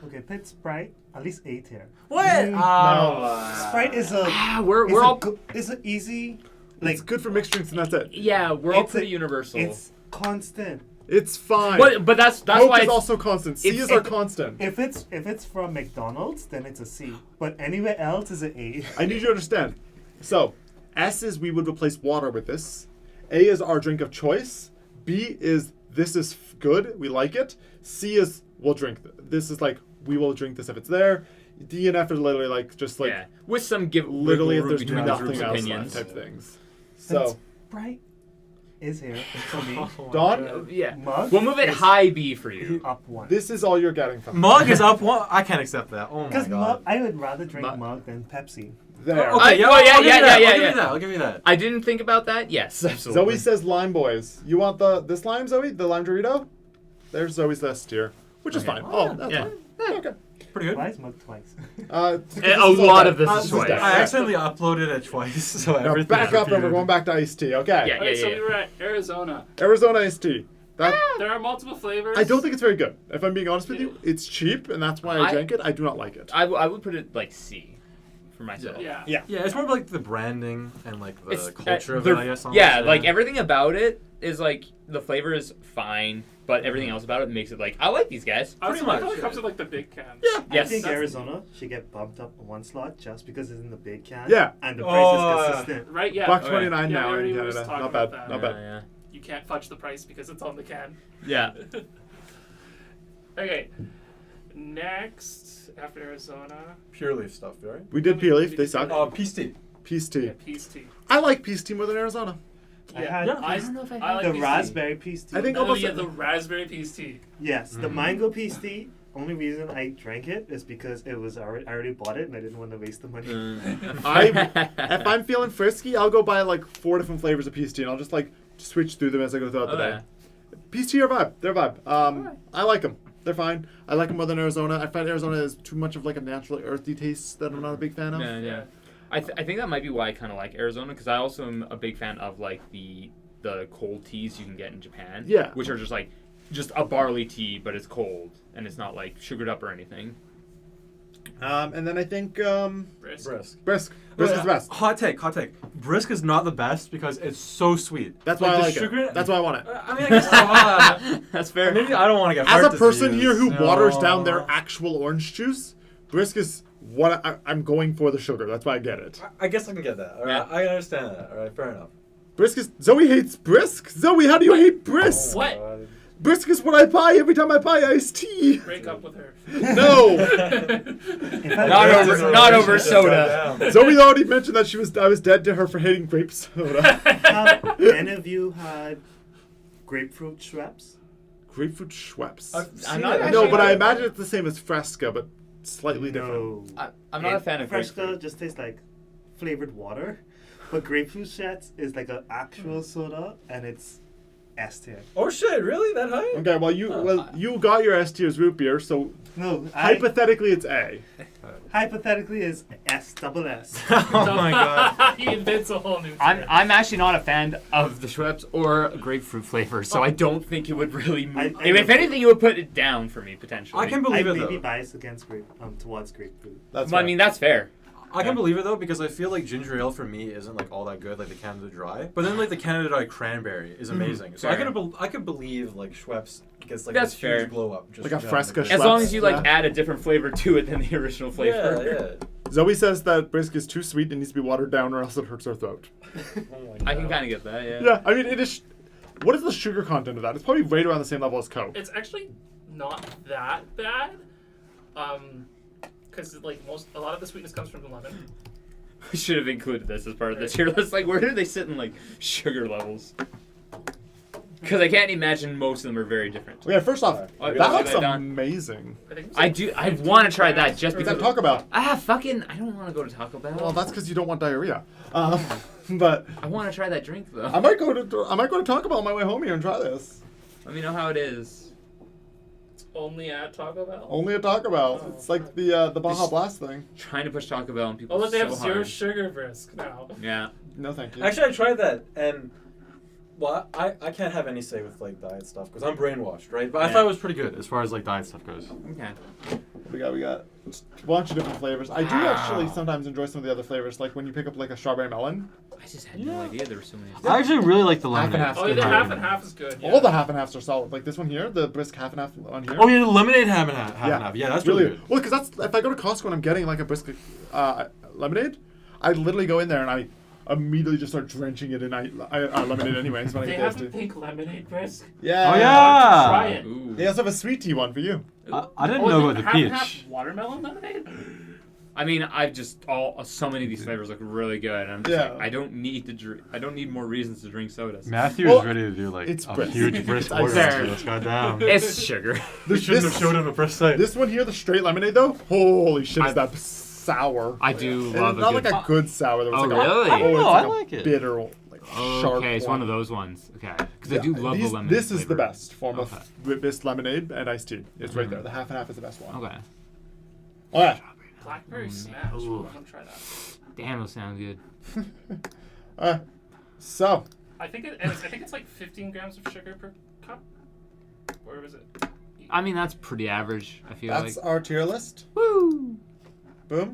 Okay, Pit Sprite, at least A tier. what? No. Sprite is a. Ah, we're is a all go- is an easy. It's good for mixed drinks and that's it. yeah, we're all It's pretty a- universal. It's constant. It's fine. But that's Coke why is it's, also constant. C it's- is our constant. If it's from McDonald's, then it's a C. But anywhere else is an A. I need you to understand. So, S is we would replace water with this. A is our drink of choice. B is this is good. We like it. C is we'll drink. This is like we will drink this if it's there. D and F are literally like just like yeah, with some literally if room there's between those groups' nothing else opinions. left type things. Then So Sprite is here for me. Don, Yeah, Mug we'll move it is high B for you. up one. this is all you're getting from Mug is up one. I can't accept that. Oh my Because god. I would rather drink Mug. Mug than Pepsi. there. Okay, yeah, well, yeah, I'll give yeah, you that. yeah, I'll give yeah. you that. I'll give you that. I didn't think about that. Yes, absolutely. Zoe says lime boys. You want this lime, Zoe? The lime Dorito? There's Zoe's S tier, which is Okay. fine. Oh, that's Yeah. fine. Yeah, okay. Pretty good. Why is Mug twice? A lot of this is twice. twice. I accidentally uploaded it twice, so Now everything. back up and we're repeated. going back to iced tea. Okay. Yeah. Okay, so we were at Arizona. Arizona iced tea. That There are multiple flavors. I don't think it's very good. If I'm being honest with you, it's cheap and that's why I I- drank it. I do not like it. I would put it like C for myself. Yeah. Yeah. Yeah, it's more of like the branding and like the It's culture of the- it, I guess. Yeah, almost, like everything about it is like the flavor is fine, but everything else about it makes it like I like these guys. I Pretty like how much, it comes yeah. with like the big cans. Yeah. Yes. I think That's- Arizona should get bumped up one slot just because it's in the big can. Yeah. And the Oh, price is consistent. Right? Yeah. Buck Okay. 29 Yeah, now we in already was Canada. talking Not bad. about that. Not bad. Yeah. You can't fudge the price because it's on the can. Yeah. Okay. Next, after Arizona, Pure leaf stuff, right? We did pea leaf. They suck. Peace tea. Peace tea. yeah, peace tea. I like peace tea more than Arizona. I Yeah, had Yeah. I don't know if I I like the peace tea. raspberry peach tea. I think Oh, almost. yeah, the raspberry peace tea. Yes, the mango peach tea. Only reason I drank it is because it was I already bought it and I didn't want to waste the money. If I'm feeling frisky, I'll go buy like 4 different flavors of peace tea and I'll just like switch through them as I go throughout the Oh, day. Peace tea are vibe. They're vibe. I like them. They're fine. I like them more than Arizona. I find Arizona is too much of like a naturally earthy taste that I'm not a big fan of. Yeah. I think that might be why I kind of like Arizona because I also am a big fan of like the cold teas you can get in Japan. Yeah. Which are just a barley tea, but it's cold and it's not like sugared up or anything. And then I think Brisk. Brisk. Brisk. Brisk is the best. Hot take. Brisk is not the best because it's so sweet. That's why I the like sugar, it. That's why I want it. I mean, I guess That's fair. maybe I don't want to get As heart a person disease. here who No. waters down their actual orange juice, Brisk is what I'm going for the sugar. That's why I get it. I guess I can get that. All right, Yeah. I understand that. All right, fair enough. Brisk is. Zoe hates Brisk. Zoe, how do you hate Brisk? What? Brisk is what I buy every time I buy iced tea. Break up with her. No. Not over soda. Zoe already mentioned that I was dead to her for hating grape soda. Have any of you had grapefruit Schweppes? Grapefruit Schweppes. I'm not No, actually- but I imagine it's the same as Fresca, but slightly different. No. I'm not a fan of Fresca grapefruit. just tastes like flavored water, but grapefruit Schweppes is like an actual soda, and it's S tier. Oh shit! Really? That high? Okay, well you got your S tier's root beer, so No, hypothetically it's A. hypothetically is S double S. Oh my god. He invents a whole new. I'm actually not a fan of the Schweppes or grapefruit flavor, so I don't think it would really move. If anything, it would put it down for me potentially. I can I believe may it be though. biased against towards grapefruit. That's Well, I fine. mean, that's fair. I can believe it though because I feel like ginger ale for me isn't like all that good, like the Canada Dry. But then like the Canada Dry cranberry is amazing. So Fair. I could believe like Schweppes gets like That's this fair. huge glow up. Just Like a from Fresca the- As long as Schweppes, you like yeah. add a different flavor to it than the original flavor. Yeah, Zoe says that Brisk is too sweet and needs to be watered down or else it hurts her throat. I can kind of get that. Yeah. Yeah, I mean it is. What is the sugar content of that? It's probably right around the same level as Coke. It's actually not that bad. Because like a lot of the sweetness comes from the lemon. We should have included this as part of the tier list. Like, where do they sit in like sugar levels? Because I can't imagine most of them are very different. Okay, first off, Oh, that yeah, looks they're done. amazing. I think it's I do. I want to try that just Is because. that Taco Bell? Fucking! I don't want to go to Taco Bell. Well, that's because you don't want diarrhea. But I want to try that drink though. I might go to Taco Bell on my way home here and try this. Let me know how it is. only at Taco Bell. Only at Taco Bell. Oh. It's like the Baja Just- Blast thing. Trying to push Taco Bell and people Oh, look, they so have zero hard. sugar brisk now. Yeah. No, thank you. Actually, I tried that, and well, I can't have any say with like diet stuff because I'm brainwashed, right? But I thought it was pretty good as far as like diet stuff goes. Okay. we got a bunch of different flavors. I do Wow. actually sometimes enjoy some of the other flavors, like when you pick up like a strawberry melon. I just had no idea there were so many. I actually really like the Half and lemonade. half. Oh, the half and half is good. Yeah. All the half and halves are solid. Like this one here, the brisk half and half one here. Oh yeah, the lemonade half and half. Yeah, that's really good. Well, because that's if I go to Costco and I'm getting like a brisk lemonade, I literally go in there and I immediately just start drenching it in lemonade anyways when I They get have those the two. pink lemonade brisk. Yeah. Oh yeah. Try it. Ooh. They also have a sweet tea one for you. I didn't Oh, know is it about the half and half peach. watermelon lemonade? I mean, I've just so many of these flavors look really good. And I'm just Yeah. like, I don't need to drink. I don't need more reasons to drink sodas. Matthew Well, is ready to do like it's a brisk. huge brisk It's order. fair. Let's goddamn. It's sugar. We shouldn't have showed him a brisk side. This one here, the straight lemonade though, holy shit, is that sour? I do And love it's not a good. like a good sour. Though. It's Oh, like really? A, I don't it's know, like I a like it. bitter, like sharp. Okay, it's one of those ones. Okay, because I Yeah, do love these- the lemonade. This is the flavor. best form Okay. of this lemonade and iced tea. It's right Mhm. there. The half and half is the best one. Okay. All right. Blackberry smash. I'm Ooh. gonna try that. Damn, those sound good. So I think it's like 15 grams of sugar per cup. Where was it? I mean, that's pretty average. I feel that's like. our tier list. Woo! Boom.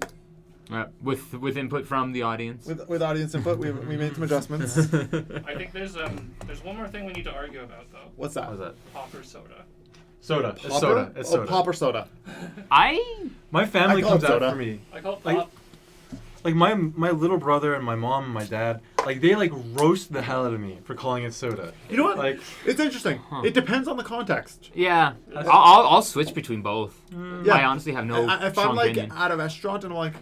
With input from the audience. With audience input, we made some adjustments. I think there's one more thing we need to argue about though. What's that? What was that? Pop or soda. Soda. It's Popper? soda. It's Oh, soda. pop or soda. My family I call comes it out soda. for me. I call it Like- pop. Like my little brother and my mom and my dad, like they like roast the hell out of me for calling it soda. You know what? Like It's interesting. Huh. It depends on the context. Yeah, I'll switch between both. Yeah. I honestly have no If strong I'm like opinion. at a restaurant and I'm like,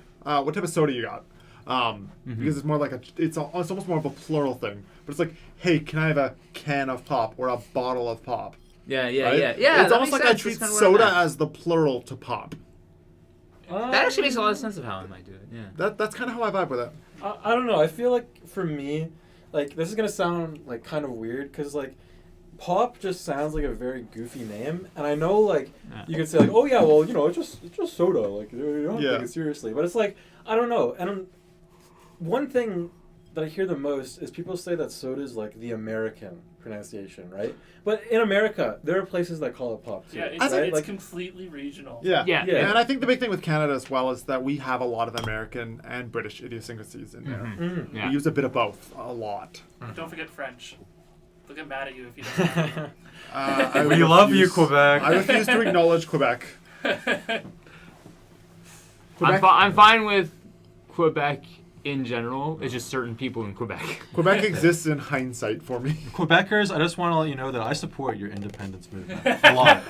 what type of soda you got? Because it's more like it's almost more of a plural thing. But it's like, hey, can I have a can of pop or a bottle of pop? Yeah, yeah, Right? yeah, yeah. It's that almost makes like I sense. treat That's kinda where I'm soda at. as the plural to pop. That actually makes a lot of sense of how I might do it. Yeah. That's kind of how I vibe with it. I don't know. I feel like for me, like this is gonna sound like kind of weird because like pop just sounds like a very goofy name, and I know like Yeah. you could say like, oh yeah, well you know it's just soda, like you don't Yeah. take it seriously, but it's like I don't know. And one thing that I hear the most is people say that soda is like the American pronunciation, right? But in America, there are places that call it pop too. Yeah, it's, right? it's like completely regional. Yeah. Yeah. Yeah. And I think the big thing with Canada as well is that we have a lot of American and British idiosyncrasies in there. Mhm. Yeah. We use a bit of both, a lot. Don't forget French. They'll get mad at you if you don't. I We love you, refuse- Quebec. I refuse to acknowledge Quebec. Quebec, I'm fine with Quebec in general. It's just certain people in Quebec. Quebec exists in hindsight for me. Quebecers, I just want to let you know that I support your independence movement a lot.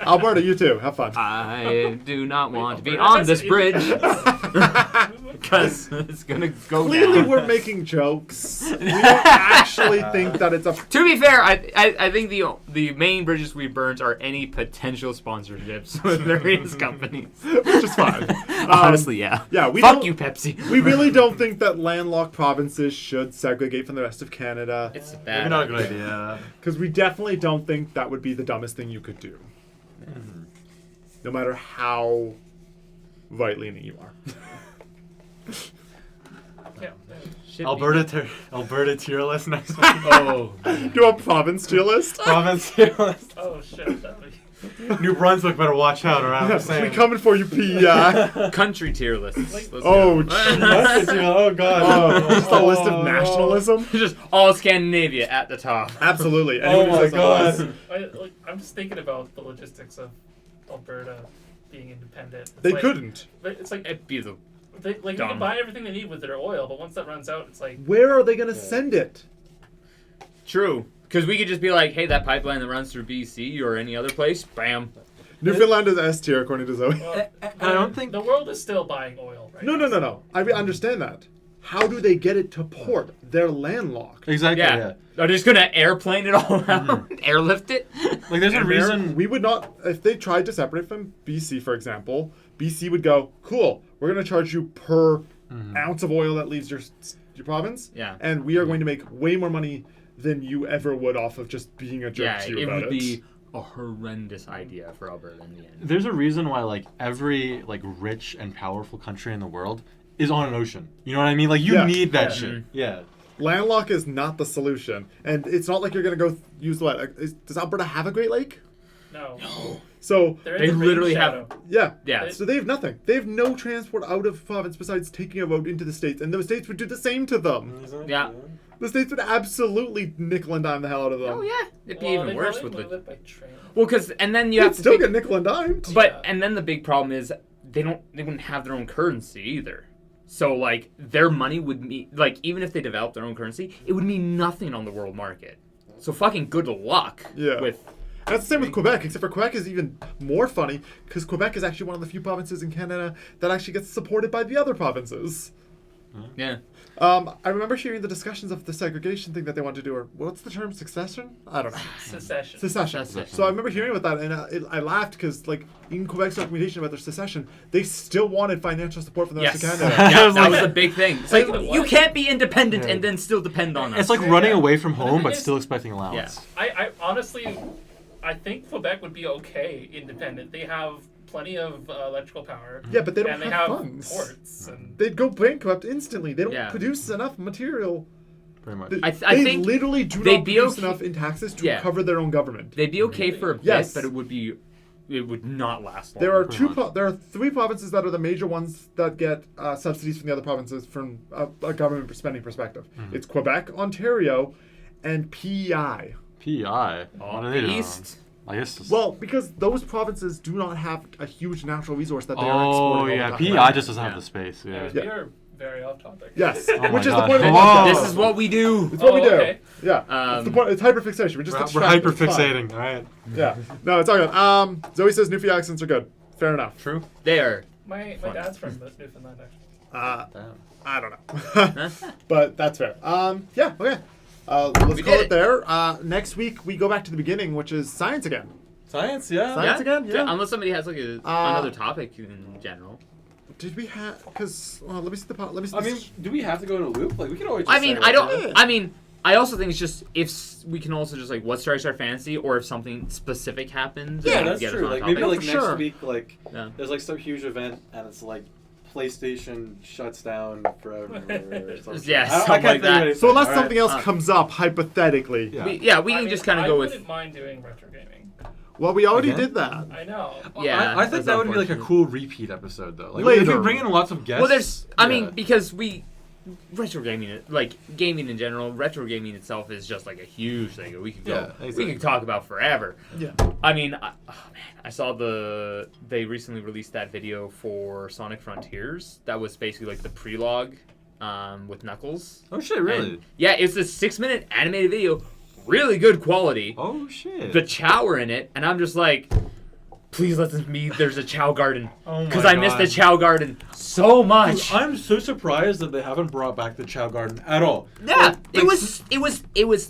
Alberta, you too. Have fun. I do not want to be Alberta on has this bridge independence. because it's gonna go Clearly, down. we're making jokes. We don't actually think that it's a. To be fair, I think the main bridges we burnt are any potential sponsorships with various companies. Which is fine. Honestly, yeah. Yeah, we Fuck don't- you, Pepsi. We really don't think that landlocked provinces should segregate from the rest of Canada. It's a Maybe bad. not a good idea. Because we definitely don't think that would be the dumbest thing you could do. No matter how right-leaning you are. Yeah. Shit, Alberta tier list next week. Oh. Do a province tier list? Province tier list. Oh shit. That would New Brunswick better watch out, or I'm We saying. coming for you, P. Country tier lists. Let's Oh, go. Oh god. Just a list of nationalism? Just all Scandinavia at the top. Absolutely. Oh Anyone who my says otherwise. god. I'm just thinking about the logistics of Alberta being independent. It's They like, couldn't. It's like It'd be the they dumb. can buy everything they need with their oil, but once that runs out, it's like Where are they going to send it? true. Because we could just be like, hey, that pipeline that runs through BC or any other place, bam. Newfoundland is S tier, according to Zoe. well, I don't think. the world is still buying oil, right? No. I understand that. how do they get it to port? They're landlocked. Exactly. Yeah. Yeah. They're just gonna airplane it all out, airlift it. Like there's a And reason. we would not, if they tried to separate from BC, for example, BC would go, cool, we're going to charge you per ounce of oil that leaves your province. Yeah. And we are going to make way more money than you ever would off of just being a jerk Yeah, to you it about would be a horrendous idea for Alberta in the end. There's a reason why like every like rich and powerful country in the world is on an ocean. You know what I mean? Like you Yeah. need that Yeah. shit. Yeah. Landlock is not the solution. And it's not like you're going to go use what? Does Alberta have a Great Lake? No. So, They're in They the rain literally shadow. yeah. Yeah. So they have nothing. They have no transport out of province besides taking a road into the States. And the States would do the same to them. Yeah. The States would absolutely nickel and dime the hell out of them. Oh yeah, it'd be Well, even they worse probably with move the. it by train. Well, because and then you You'd have to still think, get nickel and dimed. but Yeah. and then the big problem is they wouldn't have their own currency either. So like their money would mean like even if they developed their own currency, it would mean nothing on the world market. So fucking good luck Yeah. with And that's the same with Quebec, except for Quebec is even more funny because Quebec is actually one of the few provinces in Canada that actually gets supported by the other provinces. yeah. I remember hearing the discussions of the segregation thing that they want to do, or what's the term, succession? I don't know. Secession. Secession. Secession. So I remember hearing about that, and I laughed because, like, in Quebec's documentation about their secession, they still wanted financial support from the rest Yes. of Canada. Yeah, was that like- was a big thing. It's like What? you can't be independent Yeah. and then still depend on us. It's like running Yeah. away from But the home thing but is- still expecting allowance. I honestly, I think Quebec would be okay independent. They have plenty of electrical power. Yeah, but they don't and they have have funds. ports. And They'd go bankrupt instantly. They don't Yeah. produce enough material. Pretty much. They, I think literally do they'd not be produce okay- enough in taxes to Yeah. cover their own government. They'd be okay for a bit, Yes. but it would not last long. There are Pretty much. there are three provinces that are the major ones that get subsidies from the other provinces from a government spending perspective. It's Quebec, Ontario, and PEI. PEI. What do they do? East. I guess. It's... Well, because those provinces do not have a huge natural resource that they are Oh exporting. yeah, all the time. PEI just doesn't Yeah. have the space. Yeah. anyways, Yeah. we are very off topic. Yes, Oh my which is the gosh. point of the Whoa. podcast. This is what we do. It's what we do. okay. Yeah, it's the point. It's hyperfixation. We're just We're distracted. It's fine. hyperfixating. All right. Yeah, no, it's all good. Zoe says Newfie accents are good. Fair enough. True. There. My dad's from Newfoundland, actually. Uh, Damn. I don't know, but that's fair. Yeah, okay. Let's We call did it there. Next week we go back to the beginning, which is science again. Science, yeah. Science again? Yeah. Unless somebody has like another topic in general. Did we have? Because let me see the let me see. I mean, do we have to go in a loop? Like, we can always. Just I mean, say, I like, don't. Yeah. I mean, I also think it's just we can also just like what strikes our fancy, or if something specific happens. Yeah, and that's get us true. on Like topic. maybe like for next sure. week, like Yeah. there's like some huge event and it's like PlayStation shuts down forever. Or something. Yeah, I something can't like think of that. anything. So unless All right. something else comes up, hypothetically. Yeah. we I can mean, just kind of I go with. wouldn't mind doing retro gaming. Well, we already Again? did that. I know. Yeah, I think that's that would be like a unfortunate. cool repeat episode though. Like if Later. we bring in lots of guests. Well, there's. I mean, yeah. because retro gaming, like gaming in general, retro gaming itself is just like a huge thing. We could go. Yeah, We exactly. could talk about forever. Yeah. I mean, I saw they recently released that video for Sonic Frontiers. That was basically like the prelogue with Knuckles. Oh shit! Really? And, yeah, it's a 6-minute animated video, really good quality. Oh shit! The Chow are in it, and I'm just like, please let this be. There's a Chow Garden Oh my because I missed the God. Chow Garden so much. I'm so surprised that they haven't brought back the Chow Garden at all. Yeah, Like,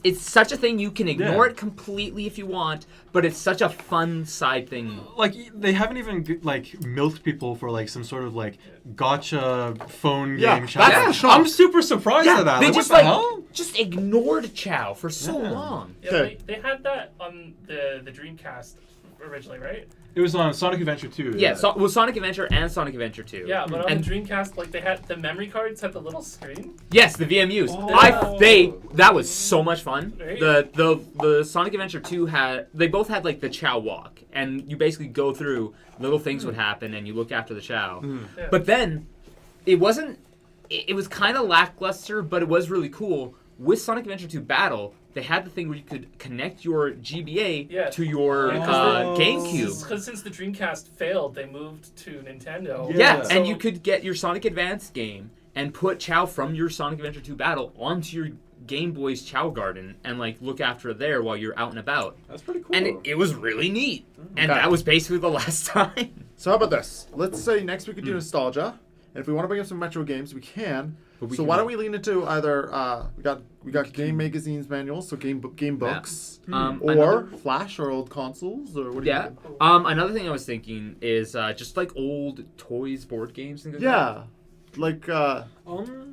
it's such a thing you can ignore Yeah. it completely if you want, but it's such a fun side thing. Like they haven't even like milked people for like some sort of like gotcha phone Yeah, game. that's challenge. the shock. I'm super surprised at that. they Like, just what the like hell? just ignored Chow for so Yeah. long. Yeah, Okay. they had that on the Dreamcast originally, right? It was on Sonic Adventure 2. Yeah, well, Sonic Adventure and Sonic Adventure 2. Yeah, but on And the Dreamcast, like they had the memory cards had the little screen. yes, the VMUs. Oh. That was so much fun. Right? The Sonic Adventure 2 they both had like the Chow walk, and you basically go through little things would happen, and you look after the Chow. Yeah. But then it wasn't. It was kind of lackluster, but it was really cool. With Sonic Adventure 2 Battle, they had the thing where you could connect your GBA Yeah. to your Oh. GameCube. Because since the Dreamcast failed, they moved to Nintendo. Yeah, Yeah. and So- you could get your Sonic Advance game and put Chow from your Sonic Adventure 2 Battle onto your Game Boy's Chow Garden and like look after it there while you're out and about. That's pretty cool. And it was really neat. And Okay. that was basically the last time. So how about this? Let's say next week we do nostalgia, and if we want to bring up some retro games, we can. But So why don't we lean into either we got game magazines manuals, so game books, or another- Flash or old consoles, or what do you Yeah. think? Another thing I was thinking is just like old toys, board games, things like that. Yeah, like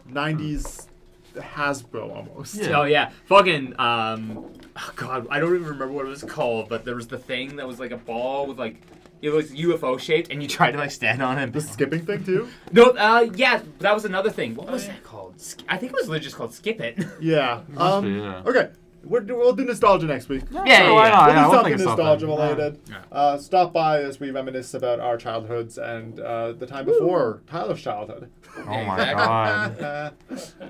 90s Hasbro almost. Yeah. Oh yeah, fucking oh God, I don't even remember what it was called, but there was the thing that was like a ball with like it was UFO shaped, and you tried to like stand on it. The skipping thing too. No, yeah, that was another thing. What was that called? I think it was literally just called Skip It. Yeah. Must be, yeah. Okay. We'll do nostalgia next week. Yeah, Sure, yeah, why yeah. not? We'll do We'll something think of nostalgia something. related. Yeah. Stop by as we reminisce about our childhoods and the time before Tyler's childhood. Oh my god.